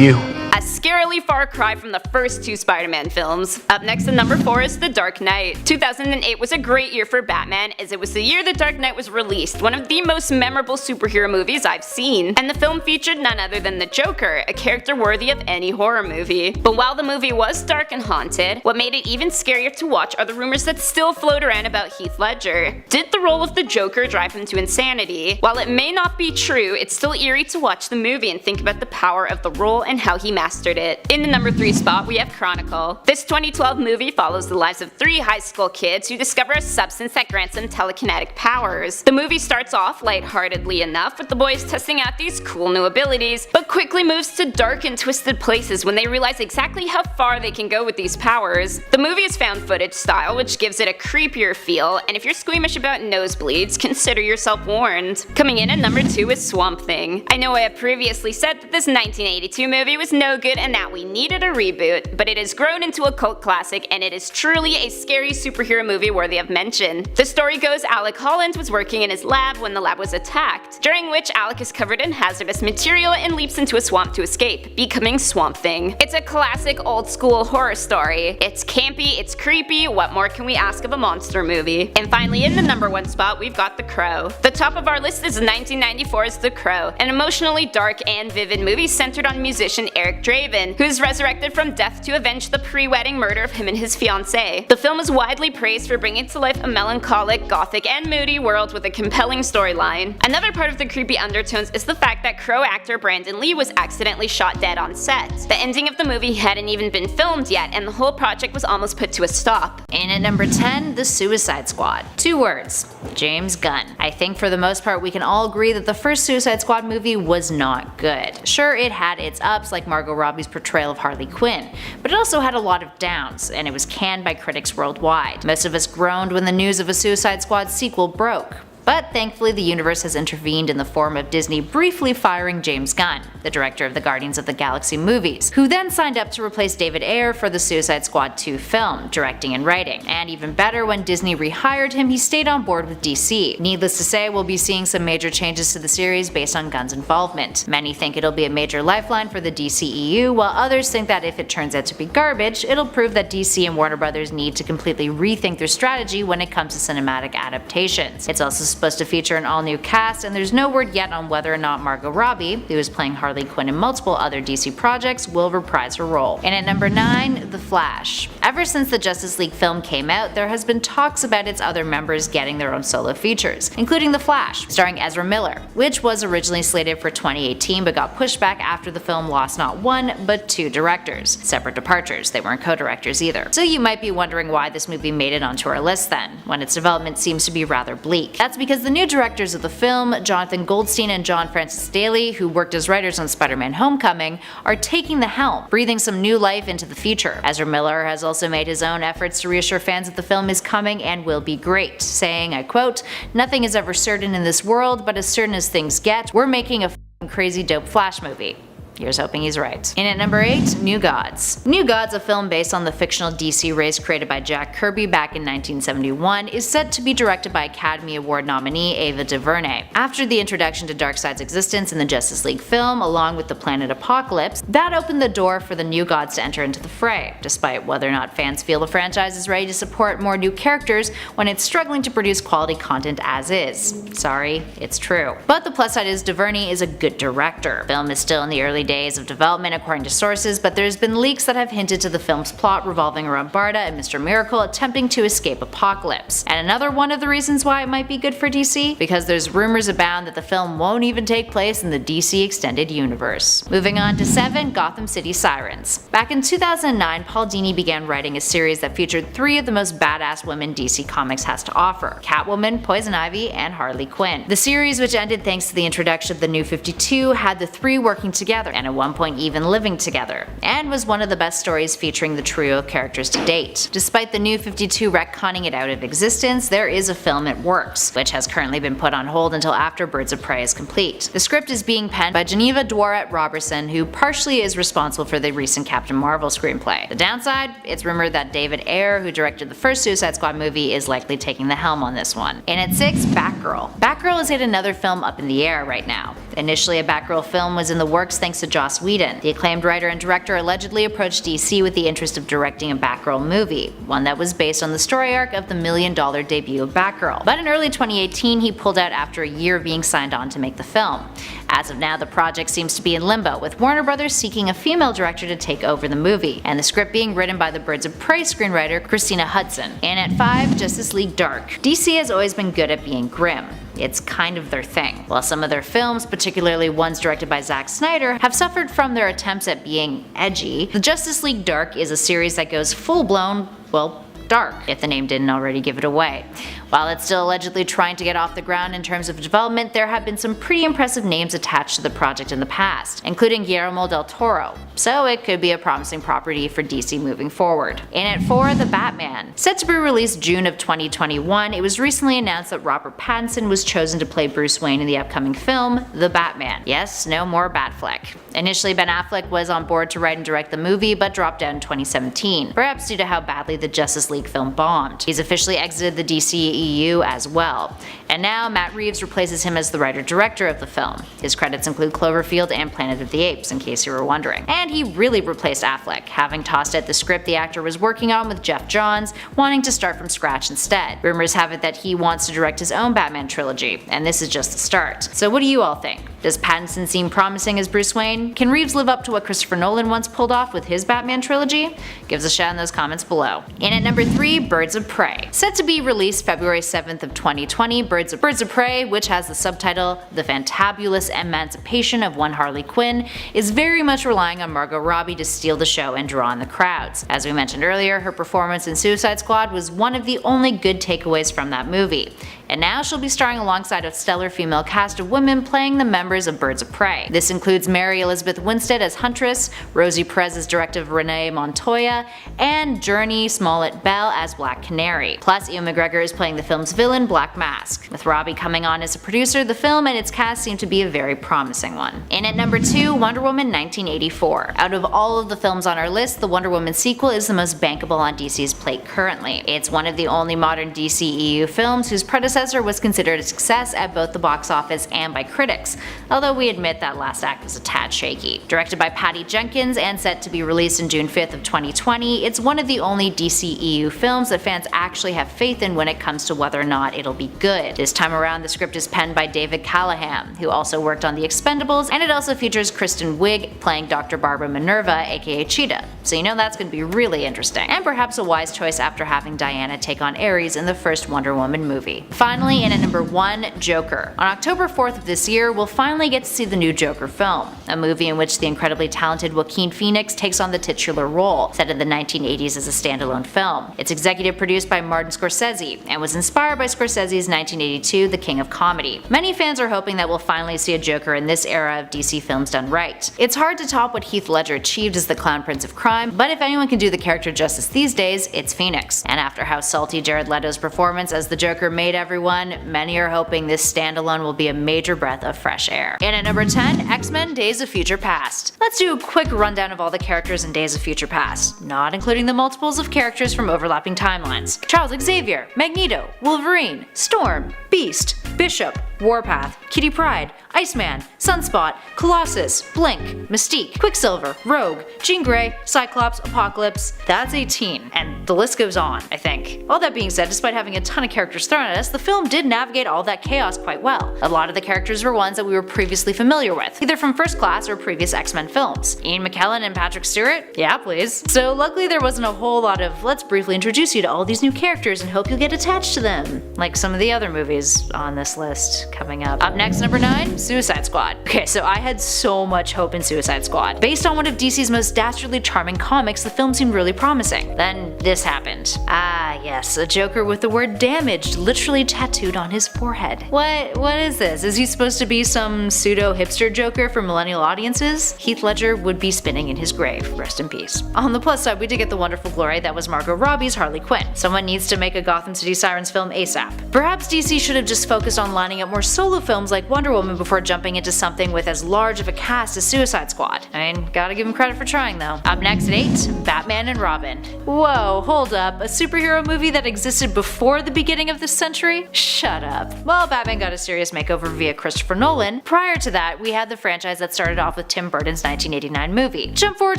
You. A scarily far cry from the first 2 Spider-Man films. Up next at number 4 is The Dark Knight. 2008 was a great year for Batman, as it was the year The Dark Knight was released, one of the most memorable superhero movies I've seen. And the film featured none other than the Joker, a character worthy of any horror movie. But while the movie was dark and haunted, what made it even scarier to watch are the rumors that still float around about Heath Ledger. Did the role of the Joker drive him to insanity? While it may not be true, it's still eerie to watch the movie and think about the power of the role and how he mastered it. In the number 3 spot we have Chronicle. This 2012 movie follows the lives of 3 high school kids who discover a substance that grants them telekinetic powers. The movie starts off lightheartedly enough with the boys testing out these cool new abilities, but quickly moves to dark and twisted places when they realize exactly how far they can go with these powers. The movie is found footage style, which gives it a creepier feel, and if you're squeamish about nosebleeds, consider yourself warned. Coming in at number 2 is Swamp Thing. I know I have previously said that this 1982 movie was no good and that we needed a reboot, but it has grown into a cult classic and it is truly a scary superhero movie worthy of mention. The story goes Alec Holland was working in his lab when the lab was attacked, during which Alec is covered in hazardous material and leaps into a swamp to escape, becoming Swamp Thing. It's a classic old school horror story. It's campy, it's creepy, what more can we ask of a monster movie? And finally in the number 1 spot we've got The Crow. The top of our list is 1994's The Crow, an emotionally dark and vivid movie centered on musician Eric Draven, who is resurrected from death to avenge the pre-wedding murder of him and his fiancée. The film is widely praised for bringing to life a melancholic, gothic, and moody world with a compelling storyline. Another part of the creepy undertones is the fact that Crow actor Brandon Lee was accidentally shot dead on set. The ending of the movie hadn't even been filmed yet, and the whole project was almost put to a stop. And at number 10, The Suicide Squad. 2 words. James Gunn. I think for the most part we can all agree that the first Suicide Squad movie was not good. Sure, it had its ups like Margot Robbie Robbie's portrayal of Harley Quinn, but it also had a lot of downs, and it was canned by critics worldwide. Most of us groaned when the news of a Suicide Squad sequel broke. But thankfully the universe has intervened in the form of Disney briefly firing James Gunn, the director of the Guardians of the Galaxy movies, who then signed up to replace David Ayer for the Suicide Squad 2 film, directing and writing. And even better, when Disney rehired him, he stayed on board with DC. Needless to say, we'll be seeing some major changes to the series based on Gunn's involvement. Many think it'll be a major lifeline for the DCEU, while others think that if it turns out to be garbage, it'll prove that DC and Warner Brothers need to completely rethink their strategy when it comes to cinematic adaptations. It's also supposed to feature an all-new cast, and there's no word yet on whether or not Margot Robbie, who is playing Harley Quinn in multiple other DC projects, will reprise her role. And at number 9, The Flash. Ever since the Justice League film came out, there has been talks about its other members getting their own solo features, including The Flash, starring Ezra Miller, which was originally slated for 2018 but got pushed back after the film lost not one, but 2 directors. Separate departures, they weren't co-directors either. So you might be wondering why this movie made it onto our list then, when its development seems to be rather bleak. That's because the new directors of the film, Jonathan Goldstein and John Francis Daley, who worked as writers on Spider-Man Homecoming, are taking the helm, breathing some new life into the future. Ezra Miller has also made his own efforts to reassure fans that the film is coming and will be great, saying, I quote, "Nothing is ever certain in this world, but as certain as things get, we're making a crazy dope Flash movie." Here's hoping he's right. In at number 8, New Gods. New Gods, a film based on the fictional DC race created by Jack Kirby back in 1971, is set to be directed by Academy Award nominee Ava DuVernay. After the introduction to Darkseid's existence in the Justice League film, along with the planet Apocalypse, that opened the door for the New Gods to enter into the fray, despite whether or not fans feel the franchise is ready to support more new characters when it's struggling to produce quality content as is. Sorry, it's true. But the plus side is DuVernay is a good director. The film is still in the early days of development according to sources, but there's been leaks that have hinted to the film's plot revolving around Barda and Mr. Miracle attempting to escape Apocalypse. And another one of the reasons why it might be good for DC? Because there's rumors abound that the film won't even take place in the DC Extended Universe. Moving on to 7, Gotham City Sirens. Back in 2009, Paul Dini began writing a series that featured 3 of the most badass women DC Comics has to offer: Catwoman, Poison Ivy, and Harley Quinn. The series, which ended thanks to the introduction of the New 52, had the 3 working together, and at one point even living together, and was one of the best stories featuring the trio of characters to date. Despite the New 52 retconning it out of existence, there is a film in works, which has currently been put on hold until after Birds of Prey is complete. The script is being penned by Geneva Dworet Robertson, who partially is responsible for the recent Captain Marvel screenplay. The downside? It's rumored that David Ayer, who directed the first Suicide Squad movie, is likely taking the helm on this one. And at 6, Batgirl. Batgirl is yet another film up in the air right now. Initially, a Batgirl film was in the works thanks to Joss Whedon. The acclaimed writer and director allegedly approached DC with the interest of directing a Batgirl movie, one that was based on the story arc of the $1 million debut of Batgirl. But in early 2018, he pulled out after a year of being signed on to make the film. As of now, the project seems to be in limbo, with Warner Brothers seeking a female director to take over the movie, and the script being written by the Birds of Prey screenwriter Christina Hudson. And at 5, Justice League Dark. DC has always been good at being grim. It's kind of their thing. While some of their films, particularly ones directed by Zack Snyder, have suffered from their attempts at being edgy, the Justice League Dark is a series that goes full-blown, well, dark, if the name didn't already give it away. While it's still allegedly trying to get off the ground in terms of development, there have been some pretty impressive names attached to the project in the past, including Guillermo del Toro, so it could be a promising property for DC moving forward. And at 4, The Batman. Set to be released June of 2021, it was recently announced that Robert Pattinson was chosen to play Bruce Wayne in the upcoming film, The Batman. Yes, no more Batfleck. Initially, Ben Affleck was on board to write and direct the movie, but dropped out in 2017, perhaps due to how badly the Justice League film bombed. He's officially exited the DCEU as well, and now Matt Reeves replaces him as the writer-director of the film. His credits include Cloverfield and Planet of the Apes, in case you were wondering. And he really replaced Affleck, having tossed out the script the actor was working on with Jeff Johns, wanting to start from scratch instead. Rumors have it that he wants to direct his own Batman trilogy, and this is just the start. So what do you all think? Does Pattinson seem promising as Bruce Wayne? Can Reeves live up to what Christopher Nolan once pulled off with his Batman trilogy? Give us a shout in those comments below. And at number 3, Birds of Prey. Set to be released February 7th of 2020, Birds of Prey, which has the subtitle The Fantabulous Emancipation of One Harley Quinn, is very much relying on Margot Robbie to steal the show and draw in the crowds. As we mentioned earlier, her performance in Suicide Squad was one of the only good takeaways from that movie. and now she'll be starring alongside a stellar female cast of women playing the members of Birds of Prey. This includes Mary Elizabeth Winstead as Huntress, Rosie Perez as Directive Renee Montoya, and Journey Smollett-Bell as Black Canary. Plus, Ewan McGregor is playing the film's villain, Black Mask. With Robbie coming on as a producer, the film and its cast seem to be a very promising one. In at number 2, Wonder Woman 1984. Out of all of the films on our list, the Wonder Woman sequel is the most bankable on DC's plate currently. It's one of the only modern DCEU films whose predecessor was considered a success at both the box office and by critics, although we admit that last act was a tad shaky. Directed by Patty Jenkins and set to be released on June 5th of 2020, it's one of the only DCEU films that fans actually have faith in when it comes to whether or not it'll be good. This time around, the script is penned by David Callahan, who also worked on The Expendables, and it also features Kristen Wiig playing Dr. Barbara Minerva, aka Cheetah, so you know that's going to be really interesting, and perhaps a wise choice after having Diana take on Ares in the first Wonder Woman movie. Finally, in at number 1, Joker. On October 4th of this year, we'll finally get to see the new Joker film, a movie in which the incredibly talented Joaquin Phoenix takes on the titular role, set in the 1980s as a standalone film. It's executive produced by Martin Scorsese, and was inspired by Scorsese's 1982 The King of Comedy. Many fans are hoping that we'll finally see a Joker in this era of DC films done right. It's hard to top what Heath Ledger achieved as the Clown Prince of Crime, but if anyone can do the character justice these days, it's Phoenix. And after how salty Jared Leto's performance as the Joker made everyone, many are hoping this standalone will be a major breath of fresh air. And at number 10, X-Men Days of Future Past. Let's do a quick rundown of all the characters in Days of Future Past, not including the multiples of characters from overlapping timelines. Charles Xavier, Magneto, Wolverine, Storm, Beast, Bishop, Warpath, Kitty Pryde, Iceman, Sunspot, Colossus, Blink, Mystique, Quicksilver, Rogue, Jean Grey, Cyclops, Apocalypse. That's 18, and the list goes on, I think. All that being said, despite having a ton of characters thrown at us, the film did navigate all that chaos quite well. A lot of the characters were ones that we were previously familiar with, either from First Class or previous X-Men films. Ian McKellen and Patrick Stewart? Yeah, please. So luckily there wasn't a whole lot of let's briefly introduce you to all these new characters and hope you'll get attached to them, like some of the other movies on this list coming up. Up next, number 9, Suicide Squad. Okay, so I had so much hope in Suicide Squad. Based on one of DC's most dastardly charming comics, the film seemed really promising. Then this happened. Ah yes, a Joker with the word damaged literally tattooed on his forehead. What is this? Is he supposed to be some pseudo-hipster Joker for millennial audiences? Heath Ledger would be spinning in his grave. Rest in peace. On the plus side, we did get the wonderful glory that was Margot Robbie's Harley Quinn. Someone needs to make a Gotham City Sirens film ASAP. Perhaps DC should have just focused on lining up more solo films like Wonder Woman before jumping into something with as large of a cast as Suicide Squad. I mean, gotta give him credit for trying though. Up next at 8, Batman and Robin. Whoa, hold up, a superhero movie that existed before the beginning of this century? Shut up. Well, Batman got a serious makeover via Christopher Nolan. Prior to that, we had the franchise that started off with Tim Burton's 1989 movie. Jump forward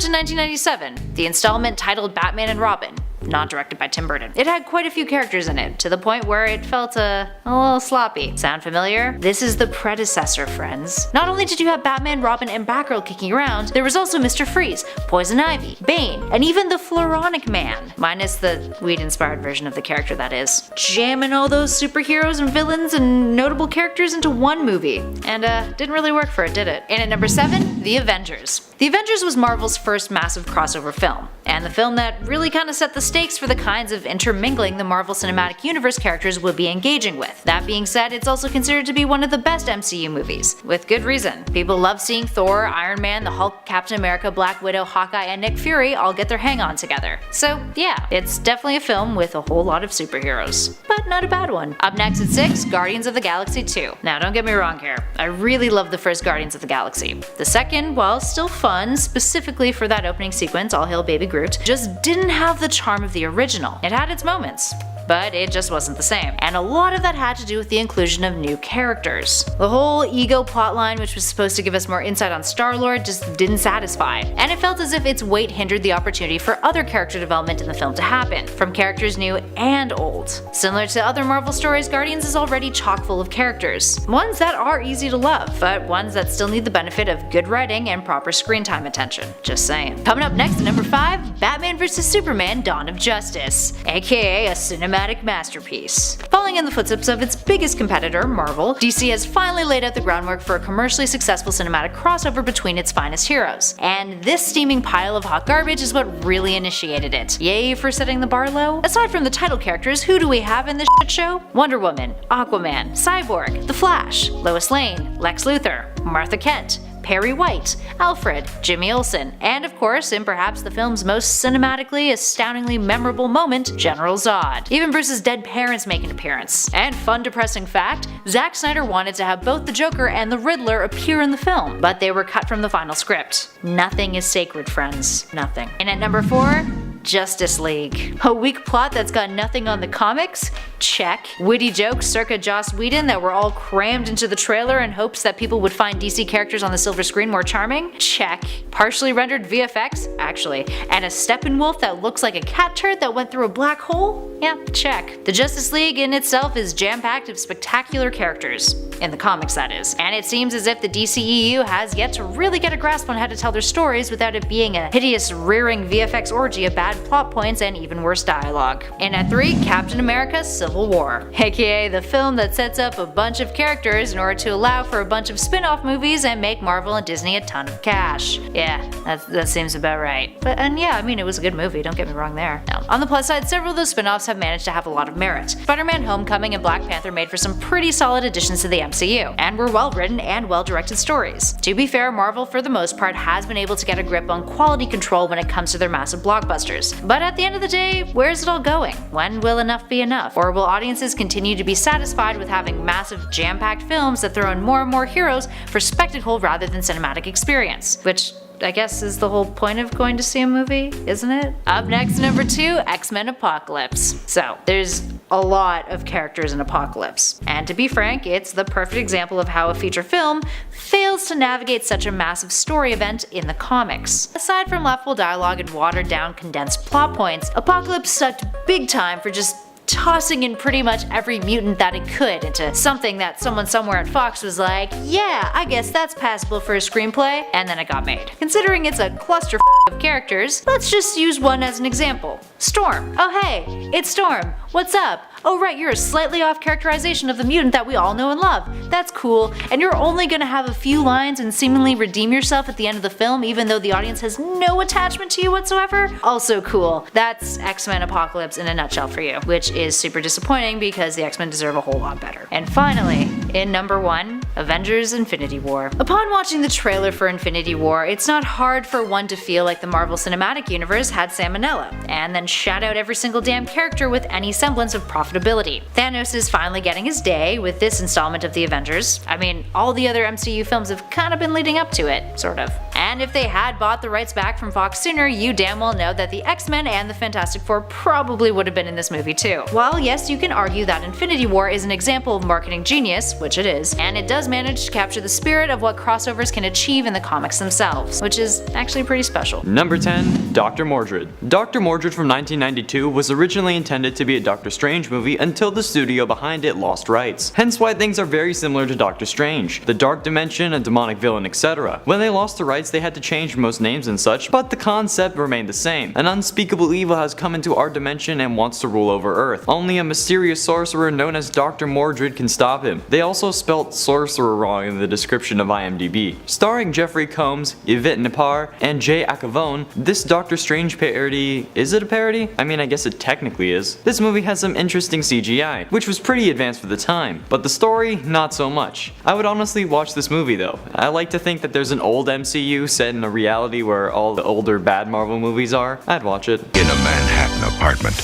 to 1997, the installment titled Batman and Robin, not directed by Tim Burton. It had quite a few characters in it, to the point where it felt a little sloppy. Sound familiar? This is the predecessor, friends. Not only did you have Batman, Robin, and Batgirl kicking around, there was also Mr. Freeze, Poison Ivy, Bane, and even the Floronic Man, minus the weed-inspired version of the character that is. Jamming all those superheroes and villains and notable characters into one movie, and didn't really work for it, did it? And at number 7, The Avengers. The Avengers was Marvel's first massive crossover film, and the film that really kind of set the stakes for the kinds of intermingling the Marvel Cinematic Universe characters would be engaging with. That being said, it's also considered to be one of the best MCU movies, with good reason. People love seeing Thor, Iron Man, the Hulk, Captain America, Black Widow, Hawkeye, and Nick Fury all get their hang on together. So yeah, it's definitely a film with a whole lot of superheroes, but not a bad one. Up next at 6, Guardians of the Galaxy 2. Now don't get me wrong here, I really love the first Guardians of the Galaxy. The second, while still fun, specifically for that opening sequence, All Hail Baby Groot, just didn't have the charm of the original. It had its moments, but it just wasn't the same. And a lot of that had to do with the inclusion of new characters. The whole ego plotline, which was supposed to give us more insight on Star-Lord, just didn't satisfy. And it felt as if its weight hindered the opportunity for other character development in the film to happen, from characters new and old. Similar to other Marvel stories, Guardians is already chock full of characters. Ones that are easy to love, but ones that still need the benefit of good writing and proper screen time attention. Just saying. Coming up next at number 5, Batman vs Superman: Dawn of Justice, aka a cinematic cinematic masterpiece. Following in the footsteps of its biggest competitor, Marvel, DC has finally laid out the groundwork for a commercially successful cinematic crossover between its finest heroes. And this steaming pile of hot garbage is what really initiated it. Yay for setting the bar low? Aside from the title characters, who do we have in this shit show? Wonder Woman, Aquaman, Cyborg, The Flash, Lois Lane, Lex Luthor, Martha Kent, Perry White, Alfred, Jimmy Olsen, and of course, in perhaps the film's most cinematically, astoundingly memorable moment, General Zod. Even Bruce's dead parents make an appearance. And fun depressing fact, Zack Snyder wanted to have both the Joker and the Riddler appear in the film, but they were cut from the final script. Nothing is sacred, friends. Nothing. And at number 4, Justice League. A weak plot that's got nothing on the comics? Check. Witty jokes circa Joss Whedon that were all crammed into the trailer in hopes that people would find DC characters on the silver screen more charming? Check. Partially rendered VFX? Actually. And a Steppenwolf that looks like a cat turd that went through a black hole? Yeah, check. The Justice League in itself is jam-packed of spectacular characters. In the comics, that is. And it seems as if the DCEU has yet to really get a grasp on how to tell their stories without it being a hideous rearing VFX orgy of bad plot points and even worse dialogue. And at 3, Captain America Civil War, aka the film that sets up a bunch of characters in order to allow for a bunch of spin-off movies and make Marvel and Disney a ton of cash. Yeah, that seems about right. And yeah, I mean, it was a good movie, don't get me wrong there. Now, on the plus side, several of those spin-offs have managed to have a lot of merit. Spider-Man Homecoming and Black Panther made for some pretty solid additions to the MCU, and were well written and well directed stories. To be fair, Marvel for the most part has been able to get a grip on quality control when it comes to their massive blockbusters. But at the end of the day, where's it all going? When will enough be enough? Or will audiences continue to be satisfied with having massive jam-packed films that throw in more and more heroes for spectacle rather than cinematic experience? Which I guess is the whole point of going to see a movie, isn't it? Up next, number 2, X-Men Apocalypse. So, there's a lot of characters in Apocalypse. And to be frank, it's the perfect example of how a feature film fails to navigate such a massive story event in the comics. Aside from laughable dialogue and watered down condensed plot points, Apocalypse sucked big time for just tossing in pretty much every mutant that it could into something that someone somewhere at Fox was like, yeah, I guess that's passable for a screenplay, and then it got made. Considering it's a cluster of characters, let's just use one as an example. Storm. Oh hey, it's Storm. What's up? Oh right, you're a slightly off characterization of the mutant that we all know and love. That's cool, and you're only gonna have a few lines and seemingly redeem yourself at the end of the film even though the audience has no attachment to you whatsoever? Also cool. That's X-Men Apocalypse in a nutshell for you, which is super disappointing because the X-Men deserve a whole lot better. And finally, in number 1, Avengers Infinity War. Upon watching the trailer for Infinity War, it's not hard for one to feel like the Marvel Cinematic Universe had salmonella, and then shout out every single damn character with any semblance of profitability. Thanos is finally getting his day with this installment of the Avengers. I mean, all the other MCU films have kind of been leading up to it, sort of. And if they had bought the rights back from Fox sooner, you damn well know that the X-Men and the Fantastic Four probably would have been in this movie too. While yes, you can argue that Infinity War is an example of marketing genius, which it is, and it does manage to capture the spirit of what crossovers can achieve in the comics themselves, which is actually pretty special. Number 10, Dr. Mordred. Dr. Mordred from 1992 was originally intended to be a Doctor Strange movie until the studio behind it lost rights. Hence why things are very similar to Doctor Strange, the dark dimension, a demonic villain, etc. When they lost the rights, they had to change most names and such, but the concept remained the same. An unspeakable evil has come into our dimension and wants to rule over Earth. Only a mysterious sorcerer known as Dr. Mordred can stop him. They also spelt sorcerer wrong in the description of IMDb. Starring Jeffrey Combs, Yvette Nepar, and Jay Acavone, this Doctor Strange parody, is it a parody? I mean, I guess it technically is. This movie has some interesting CGI, which was pretty advanced for the time, but the story, not so much. I would honestly watch this movie though. I like to think that there's an old MCU set in a reality where all the older bad Marvel movies are. I'd watch it. In a Manhattan apartment,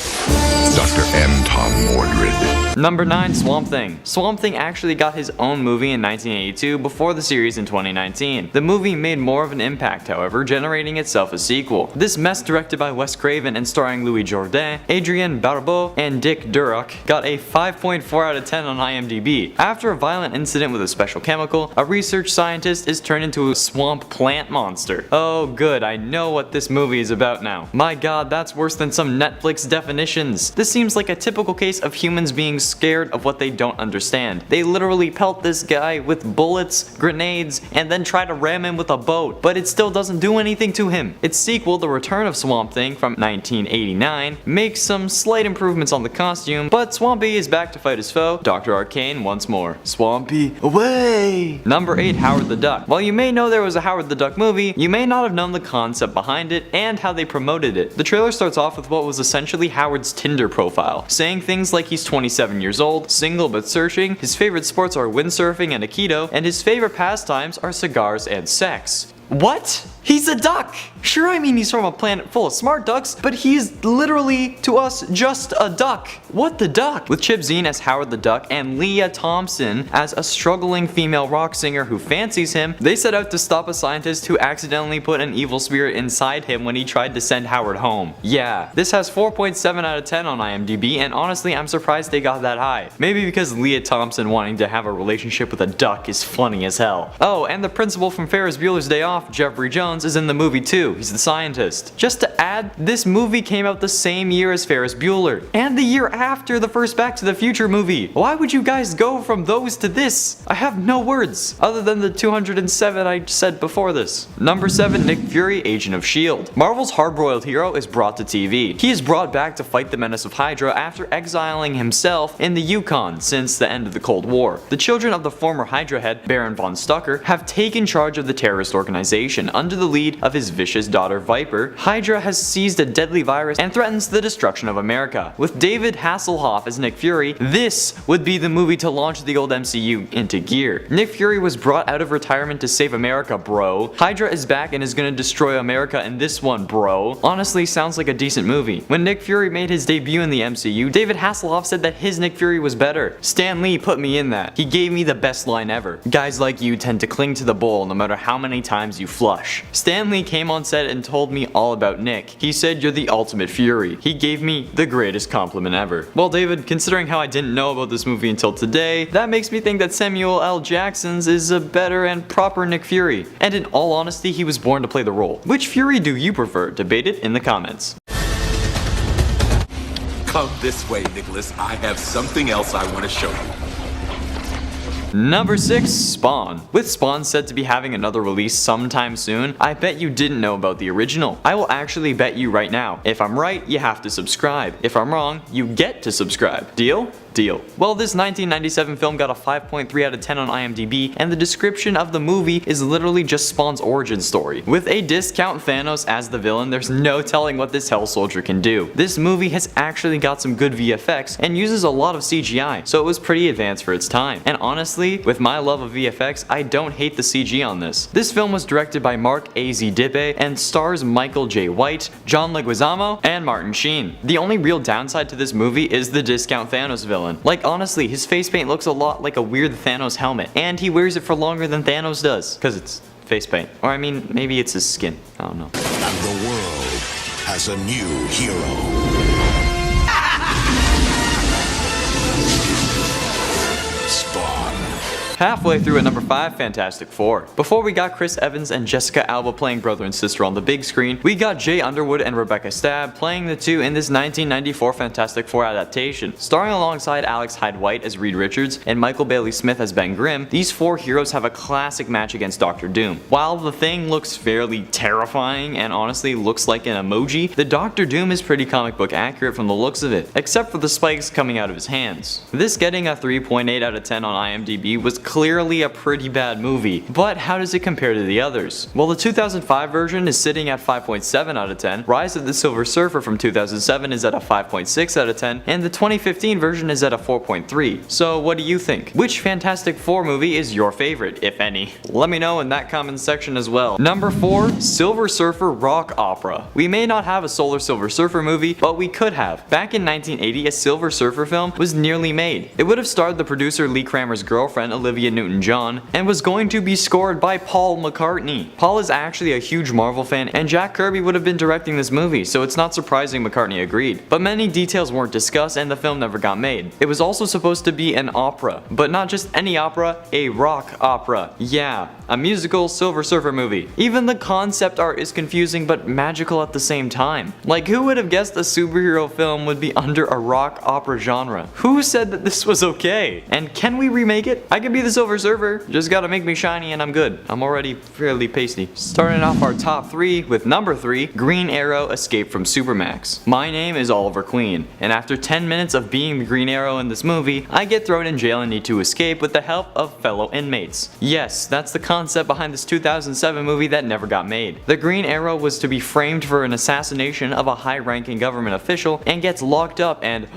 Dr. M. Tom Mordred. Number 9, Swamp Thing. Swamp Thing actually got his own movie in 1982 before the series in 2019. The movie made more of an impact, however, generating itself a sequel. This mess, directed by Wes Craven and starring Louis Jourdain, Adrienne Barbeau, and Dick Durock, got a 5.4 out of 10 on IMDb. After a violent incident with a special chemical, a research scientist is turned into a swamp plant monster. Oh good, I know what this movie is about now. My god, that's worse than some Netflix definition missions. This seems like a typical case of humans being scared of what they don't understand. They literally pelt this guy with bullets, grenades, and then try to ram him with a boat, but it still doesn't do anything to him. Its sequel, The Return of Swamp Thing from 1989, makes some slight improvements on the costume, but Swampy is back to fight his foe, Dr. Arcane, once more. Swampy, away! Number 8, Howard the Duck. While you may know there was a Howard the Duck movie, you may not have known the concept behind it and how they promoted it. The trailer starts off with what was essentially Howard's Tinder profile, saying things like he's 27 years old, single but searching, his favorite sports are windsurfing and Aikido, and his favorite pastimes are cigars and sex. What? He's a duck! Sure, I mean he's from a planet full of smart ducks, but he's literally, to us, just a duck. What the duck? With Chip Zien as Howard the Duck and Leah Thompson as a struggling female rock singer who fancies him, they set out to stop a scientist who accidentally put an evil spirit inside him when he tried to send Howard home. Yeah, this has 4.7 out of 10 on IMDb, and honestly I'm surprised they got that high. Maybe because Leah Thompson wanting to have a relationship with a duck is funny as hell. Oh, and the principal from Ferris Bueller's Day Off, Jeffrey Jones, is in the movie too. He's the scientist. Just to add, this movie came out the same year as Ferris Bueller, and the year after the first Back to the Future movie. Why would you guys go from those to this? I have no words, other than the 207 I said before this. Number 7, Nick Fury, Agent of S.H.I.E.L.D. Marvel's hard-boiled hero is brought to TV. He is brought back to fight the menace of Hydra after exiling himself in the Yukon since the end of the Cold War. The children of the former Hydra head, Baron von Stucker, have taken charge of the terrorist organization under the lead of his vicious daughter Viper. Hydra has seized a deadly virus and threatens the destruction of America. With David Hasselhoff as Nick Fury, this would be the movie to launch the old MCU into gear. Nick Fury was brought out of retirement to save America, bro. Hydra is back and is gonna destroy America in this one, bro. Honestly, sounds like a decent movie. When Nick Fury made his debut in the MCU, David Hasselhoff said that his Nick Fury was better. Stan Lee put me in that. He gave me the best line ever. Guys like you tend to cling to the bowl no matter how many times you flush. Stan Lee came on set and told me all about Nick. He said you're the ultimate Fury. He gave me the greatest compliment ever. Well, David, considering how I didn't know about this movie until today, that makes me think that Samuel L. Jackson's is a better and proper Nick Fury. And in all honesty, he was born to play the role. Which Fury do you prefer? Debate it in the comments. Come this way, Nicholas. I have something else I want to show you. Number 6, Spawn. With Spawn said to be having another release sometime soon, I bet you didn't know about the original. I will actually bet you right now. If I'm right, you have to subscribe. If I'm wrong, you get to subscribe. Deal? Deal. Well, this 1997 film got a 5.3 out of 10 on IMDb, and the description of the movie is literally just Spawn's origin story. With a discount Thanos as the villain, there's no telling what this Hell Soldier can do. This movie has actually got some good VFX and uses a lot of CGI, so it was pretty advanced for its time. And honestly, with my love of VFX, I don't hate the CG on this. This film was directed by Mark A.Z. Dippe and stars Michael J. White, John Leguizamo, and Martin Sheen. The only real downside to this movie is the discount Thanos villain. Like honestly, his face paint looks a lot like a weird Thanos helmet, and he wears it for longer than Thanos does, cause it's face paint. Or I mean, maybe it's his skin, I don't know. And the world has a new hero. Halfway through at number 5, Fantastic Four. Before we got Chris Evans and Jessica Alba playing brother and sister on the big screen, we got Jay Underwood and Rebecca Stabb playing the two in this 1994 Fantastic Four adaptation. Starring alongside Alex Hyde White as Reed Richards and Michael Bailey Smith as Ben Grimm, these four heroes have a classic match against Dr. Doom. While the Thing looks fairly terrifying and honestly looks like an emoji, the Dr. Doom is pretty comic book accurate from the looks of it, except for the spikes coming out of his hands. This getting a 3.8 out of 10 on IMDb was clearly a pretty bad movie, but how does it compare to the others? Well, the 2005 version is sitting at 5.7 out of 10, Rise of the Silver Surfer from 2007 is at a 5.6 out of 10, and the 2015 version is at a 4.3. So what do you think? Which Fantastic Four movie is your favorite, if any? Let me know in that comment section as well. Number 4, Silver Surfer Rock Opera. We may not have a Solar Silver Surfer movie, but we could have. Back in 1980, a Silver Surfer film was nearly made. It would have starred the producer Lee Kramer's girlfriend, Olivia Olivia Newton-John, and was going to be scored by Paul McCartney. Paul is actually a huge Marvel fan, and Jack Kirby would have been directing this movie, so it's not surprising McCartney agreed. But many details weren't discussed and the film never got made. It was also supposed to be an opera, but not just any opera, a rock opera. Yeah, a musical Silver Surfer movie. Even the concept art is confusing but magical at the same time. Like, who would have guessed a superhero film would be under a rock opera genre? Who said that this was okay? And can we remake it? I could be the Silver Surfer, just gotta make me shiny and I'm good. I'm already fairly pasty. Starting off our top 3 with number 3, Green Arrow Escape from Supermax. My name is Oliver Queen, and after 10 minutes of being the Green Arrow in this movie, I get thrown in jail and need to escape with the help of fellow inmates. Yes, that's the concept behind this 2007 movie that never got made. The Green Arrow was to be framed for an assassination of a high-ranking government official and gets locked up and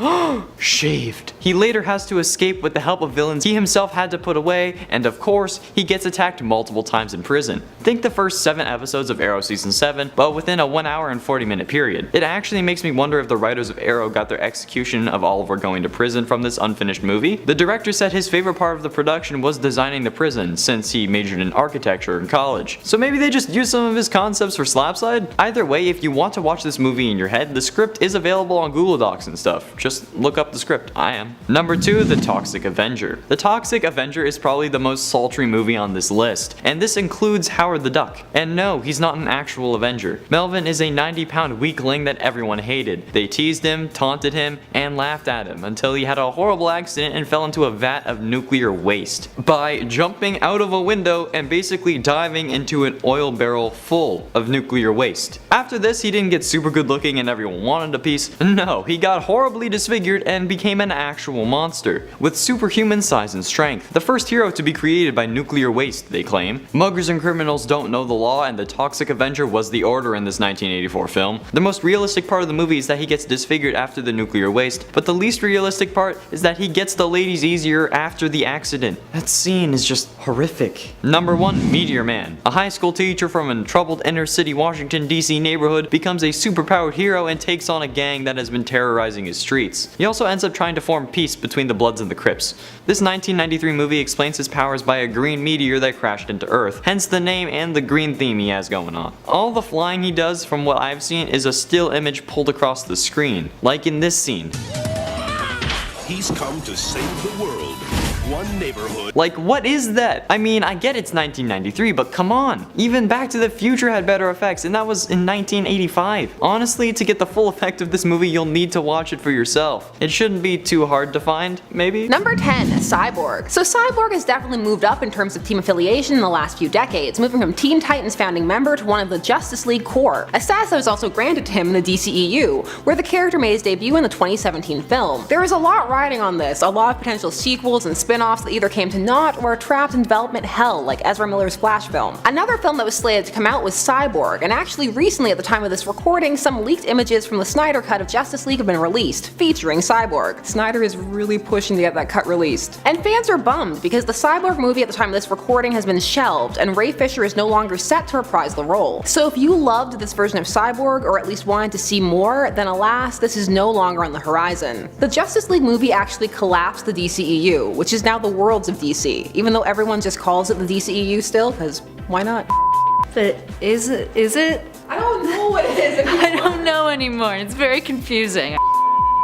shaved. He later has to escape with the help of villains he himself had to put away, and of course, he gets attacked multiple times in prison. Think the first 7 episodes of Arrow Season 7, but within a 1 hour and 40 minute period. It actually makes me wonder if the writers of Arrow got their execution of Oliver going to prison from this unfinished movie. The director said his favorite part of the production was designing the prison, since he majored in architecture in college. So maybe they just used some of his concepts for Slapside? Either way, if you want to watch this movie in your head, the script is available on Google Docs and stuff. Just look up the script. I am. Number 2, The Toxic Avenger. The Toxic Avenger is probably the most sultry movie on this list, and this includes Howard the Duck. And no, he's not an actual Avenger. Melvin is a 90-pound weakling that everyone hated. They teased him, taunted him, and laughed at him until he had a horrible accident and fell into a vat of nuclear waste by jumping out of a window and basically diving into an oil barrel full of nuclear waste. After this, he didn't get super good looking and everyone wanted a piece. No, he got horribly disfigured and became an actual monster with superhuman size and strength. The first hero to be created by nuclear waste, they claim. Muggers and criminals don't know the law, and the Toxic Avenger was the order in this 1984 film. The most realistic part of the movie is that he gets disfigured after the nuclear waste, but the least realistic part is that he gets the ladies easier after the accident. That scene is just horrific. Number 1, Meteor Man. A high school teacher from a troubled inner city Washington DC neighborhood becomes a superpowered hero and takes on a gang that has been terrorizing his streets. He also ends up trying to form peace between the Bloods and the Crips. This 1993 movie explains his powers by a green meteor that crashed into Earth, hence the name and the green theme he has going on. All the flying he does, from what I've seen, is a still image pulled across the screen, like in this scene. He's come to save the world. One neighborhood. Like, what is that? I mean, I get it's 1993, but come on. Even Back to the Future had better effects, and that was in 1985. Honestly, to get the full effect of this movie, you'll need to watch it for yourself. It shouldn't be too hard to find, maybe? Number 10, Cyborg. So Cyborg has definitely moved up in terms of team affiliation in the last few decades, moving from Teen Titans founding member to one of the Justice League core, a status that was also granted to him in the DCEU, where the character made his debut in the 2017 film. There is a lot riding on this, a lot of potential sequels and spin-offs that either came to naught or are trapped in development hell, like Ezra Miller's Flash film. Another film that was slated to come out was Cyborg, and actually recently at the time of this recording, some leaked images from the Snyder Cut of Justice League have been released, featuring Cyborg. Snyder is really pushing to get that cut released. And fans are bummed because the Cyborg movie at the time of this recording has been shelved, and Ray Fisher is no longer set to reprise the role. So if you loved this version of Cyborg, or at least wanted to see more, then alas, this is no longer on the horizon. The Justice League movie actually collapsed the DCEU, which is now the worlds of DC, even though everyone just calls it the DCEU still, because why not? But is it? I don't know what it is. I don't know anymore. It's very confusing.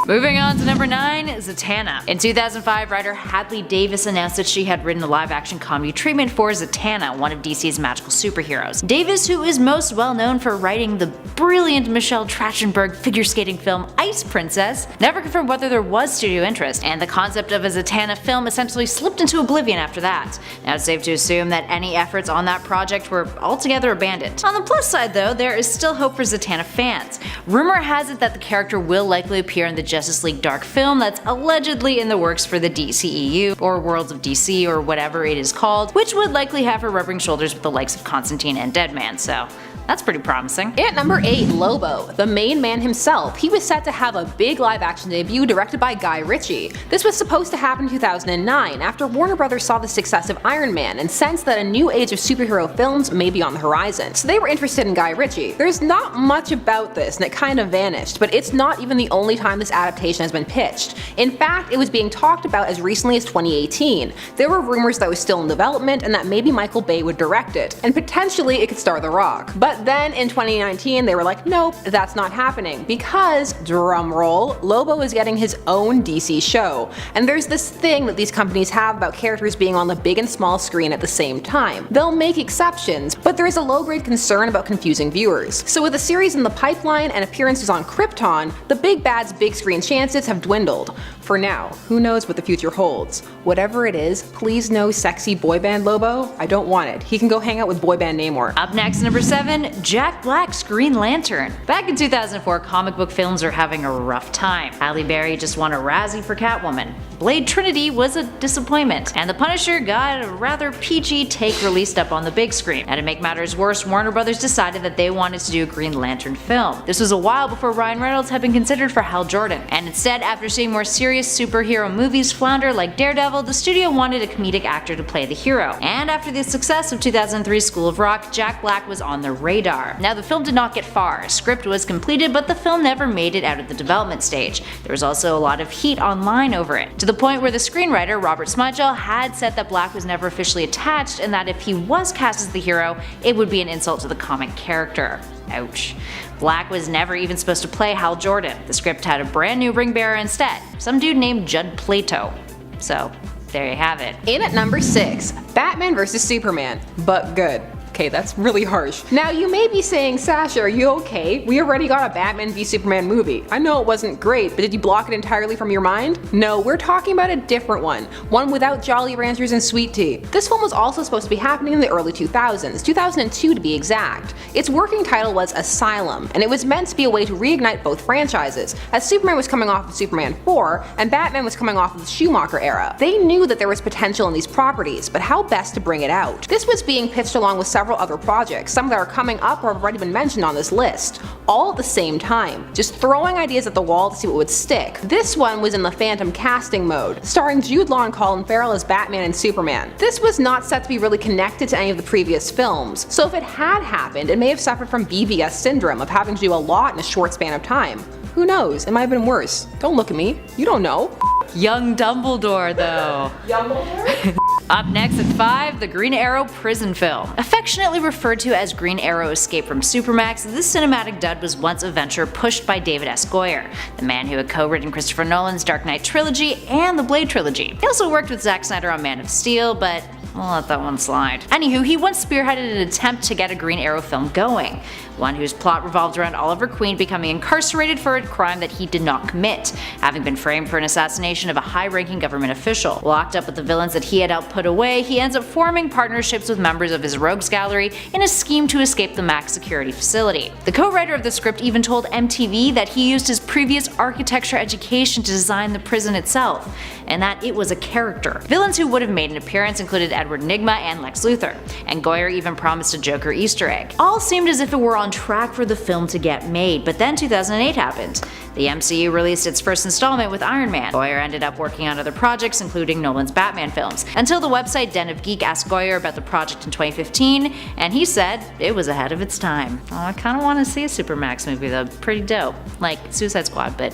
Moving on to number 9, Zatanna. In 2005, writer Hadley Davis announced that she had written a live-action comedy treatment for Zatanna, one of DC's magical superheroes. Davis, who is most well known for writing the brilliant Michelle Trachtenberg figure skating film Ice Princess, never confirmed whether there was studio interest, and the concept of a Zatanna film essentially slipped into oblivion after that. Now it's safe to assume that any efforts on that project were altogether abandoned. On the plus side though, there is still hope for Zatanna fans. Rumor has it that the character will likely appear in the Justice League Dark film that's allegedly in the works for the DCEU, or Worlds of DC, or whatever it is called, which would likely have her rubbing shoulders with the likes of Constantine and Deadman, so That's pretty promising. At number 8, Lobo, the main man himself. He was set to have a big live-action debut directed by Guy Ritchie. This was supposed to happen in 2009 after Warner Brothers saw the success of Iron Man and sensed that a new age of superhero films may be on the horizon. So they were interested in Guy Ritchie. There's not much about this and it kind of vanished, but it's not even the only time this adaptation has been pitched. In fact, it was being talked about as recently as 2018. There were rumors that it was still in development and that maybe Michael Bay would direct it, and potentially it could star The Rock. But then in 2019 they were like, nope, that's not happening, because, drumroll, Lobo is getting his own DC show. And there's this thing that these companies have about characters being on the big and small screen at the same time. They'll make exceptions, but there is a low-grade concern about confusing viewers. So with a series in the pipeline and appearances on Krypton, the big bad's big screen chances have dwindled. For now, who knows what the future holds. Whatever it is, please no sexy boy band Lobo. I don't want it. He can go hang out with boy band Namor. Up next, number 7, Jack Black's Green Lantern. Back in 2004, comic book films are having a rough time. Halle Berry just won a Razzie for Catwoman. Blade Trinity was a disappointment, and The Punisher got a rather peachy take released up on the big screen. And to make matters worse, Warner Brothers decided that they wanted to do a Green Lantern film. This was a while before Ryan Reynolds had been considered for Hal Jordan, and instead, after seeing more serious superhero movies flounder like Daredevil, the studio wanted a comedic actor to play the hero. And after the success of 2003's School of Rock, Jack Black was on the radar. Now, the film did not get far. Script was completed, but the film never made it out of the development stage. There was also a lot of heat online over it, to the point where the screenwriter, Robert Smigel, had said that Black was never officially attached and that if he was cast as the hero, it would be an insult to the comic character. Ouch. Black was never even supposed to play Hal Jordan. The script had a brand new ring bearer instead, some dude named Judd Plato. So, there you have it. In at number 6, Batman vs Superman, but good. Okay, that's really harsh. Now you may be saying, Sasha, are you okay? We already got a Batman v Superman movie. I know it wasn't great, but did you block it entirely from your mind? No, we're talking about a different one without Jolly Ranchers and sweet tea. This film was also supposed to be happening in the early 2000s, 2002 to be exact. Its working title was Asylum, and it was meant to be a way to reignite both franchises, as Superman was coming off of Superman 4 and Batman was coming off of the Schumacher era. They knew that there was potential in these properties, but how best to bring it out? This was being pitched along with several other projects, some that are coming up or have already been mentioned on this list, all at the same time, just throwing ideas at the wall to see what would stick. This one was in the phantom casting mode, starring Jude Law and Colin Farrell as Batman and Superman. This was not set to be really connected to any of the previous films, so if it had happened, it may have suffered from BVS syndrome of having to do a lot in a short span of time. Who knows, it might have been worse. Don't look at me, you don't know. Young Dumbledore, though. Dumbledore? Up next at 5, the Green Arrow prison film. Affectionately referred to as Green Arrow Escape from Supermax, this cinematic dud was once a venture pushed by David S. Goyer, the man who had co-written Christopher Nolan's Dark Knight trilogy and the Blade trilogy. He also worked with Zack Snyder on Man of Steel, but we'll let that one slide. Anywho, he once spearheaded an attempt to get a Green Arrow film going, one whose plot revolved around Oliver Queen becoming incarcerated for a crime that he did not commit, having been framed for an assassination of a high-ranking government official. Locked up with the villains that he had helped put away, he ends up forming partnerships with members of his rogues gallery in a scheme to escape the max security facility. The co-writer of the script even told MTV that he used his previous architecture education to design the prison itself, and that it was a character. Villains who would have made an appearance included Edward Nygma and Lex Luthor, and Goyer even promised a Joker Easter egg. All seemed as if it were on track for the film to get made, but then 2008 happened. The MCU released its first installment with Iron Man. Goyer ended up working on other projects, including Nolan's Batman films, until the website Den of Geek asked Goyer about the project in 2015, and he said it was ahead of its time. Oh, I kinda wanna see a Supermax movie though, pretty dope. Like Suicide Squad, but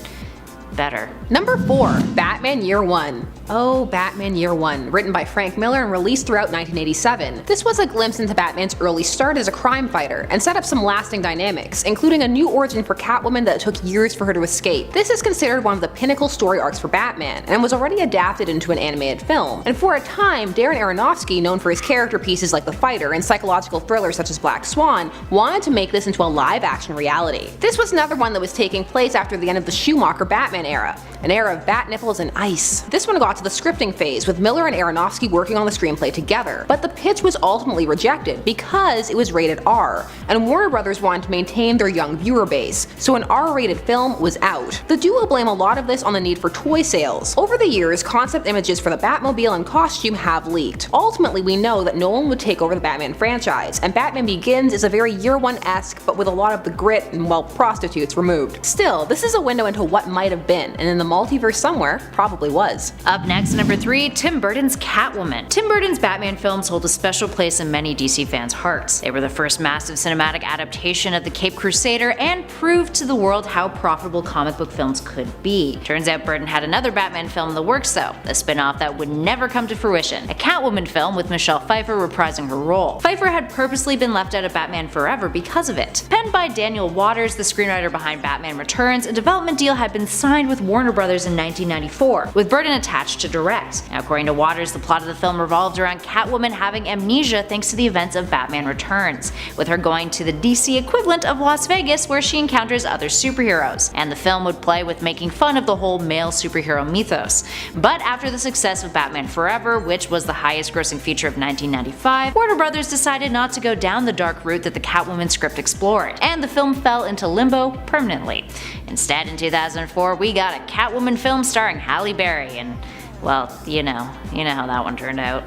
better. Number 4, Batman Year One. Oh, Batman Year One, written by Frank Miller and released throughout 1987. This was a glimpse into Batman's early start as a crime fighter, and set up some lasting dynamics, including a new origin for Catwoman that took years for her to escape. This is considered one of the pinnacle story arcs for Batman, and was already adapted into an animated film. And for a time, Darren Aronofsky, known for his character pieces like The Fighter and psychological thrillers such as Black Swan, wanted to make this into a live-action reality. This was another one that was taking place after the end of the Schumacher Batman era, an era of bat nipples and ice. This one got to the scripting phase, with Miller and Aronofsky working on the screenplay together, but the pitch was ultimately rejected because it was rated R, and Warner Brothers wanted to maintain their young viewer base, so an R-rated film was out. The duo blame a lot of this on the need for toy sales. Over the years, concept images for the Batmobile and costume have leaked. Ultimately, we know that Nolan would take over the Batman franchise, and Batman Begins is a very Year One-esque, but with a lot of the grit and, well, prostitutes removed. Still, this is a window into what might have been, and in the multiverse somewhere, probably was. Up next, number 3, Tim Burton's Catwoman. Tim Burton's Batman films hold a special place in many DC fans' hearts. They were the first massive cinematic adaptation of the Caped Crusader and proved to the world how profitable comic book films could be. Turns out Burton had another Batman film in the works though, a spin-off that would never come to fruition, a Catwoman film with Michelle Pfeiffer reprising her role. Pfeiffer had purposely been left out of Batman Forever because of it. Penned by Daniel Waters, the screenwriter behind Batman Returns, a development deal had been signed with Warner Brothers in 1994, with Burton attached to direct. Now, according to Waters, the plot of the film revolved around Catwoman having amnesia thanks to the events of Batman Returns, with her going to the DC equivalent of Las Vegas where she encounters other superheroes, and the film would play with making fun of the whole male superhero mythos. But after the success of Batman Forever, which was the highest grossing feature of 1995, Warner Brothers decided not to go down the dark route that the Catwoman script explored, and the film fell into limbo permanently. Instead, in 2004, we got a Catwoman film starring Halle Berry, and, well, you know how that one turned out.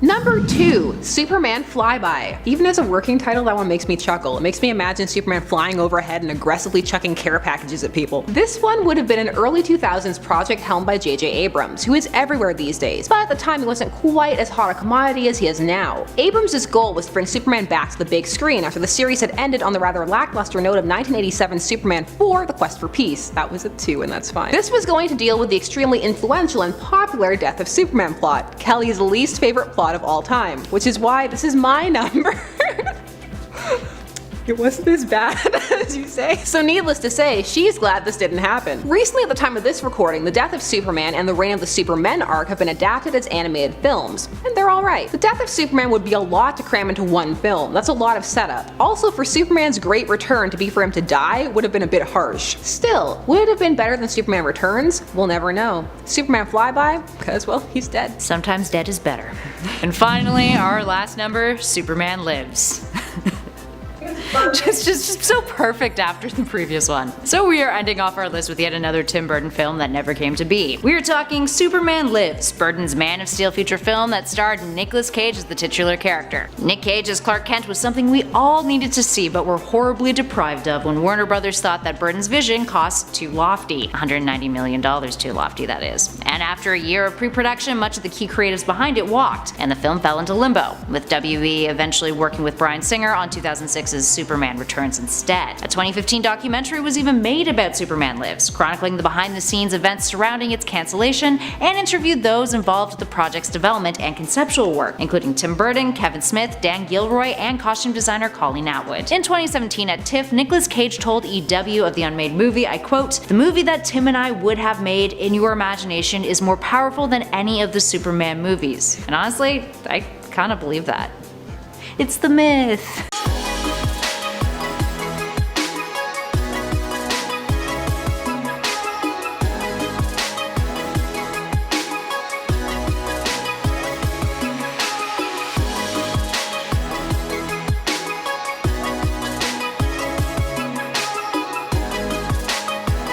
Number 2, Superman Flyby. Even as a working title, that one makes me chuckle. It makes me imagine Superman flying overhead and aggressively chucking care packages at people. This one would have been an early 2000s project helmed by J.J. Abrams, who is everywhere these days, but at the time he wasn't quite as hot a commodity as he is now. Abrams' goal was to bring Superman back to the big screen after the series had ended on the rather lackluster note of 1987's Superman 4: The Quest for Peace. That was a 2 and that's fine. This was going to deal with the extremely influential and popular Death of Superman plot, Kelly's least favorite plot of all time, which is why this is my number. It wasn't as bad as you say. So needless to say, she's glad this didn't happen. Recently, at the time of this recording, The Death of Superman and The Reign of the Supermen arc have been adapted as animated films, and they're alright. The Death of Superman would be a lot to cram into one film. That's a lot of setup. Also, for Superman's great return to be for him to die would have been a bit harsh. Still, would it have been better than Superman Returns? We'll never know. Superman Flyby? Because, well, he's dead. Sometimes dead is better. And finally, our last number, Superman Lives. just so perfect after the previous one. So we are ending off our list with yet another Tim Burton film that never came to be. We are talking Superman Lives, Burton's Man of Steel feature film that starred Nicolas Cage as the titular character. Nick Cage as Clark Kent was something we all needed to see but were horribly deprived of when Warner Brothers thought that Burton's vision cost too lofty. $190 million too lofty, that is. And after a year of pre-production, much of the key creatives behind it walked, and the film fell into limbo, with WB eventually working with Bryan Singer on 2006's Superman Returns instead. A 2015 documentary was even made about Superman Lives, chronicling the behind-the-scenes events surrounding its cancellation, and interviewed those involved with the project's development and conceptual work, including Tim Burton, Kevin Smith, Dan Gilroy, and costume designer Colleen Atwood. In 2017 at TIFF, Nicolas Cage told EW of the unmade movie, I quote, "The movie that Tim and I would have made in your imagination is more powerful than any of the Superman movies." And honestly, I kinda believe that. It's the myth.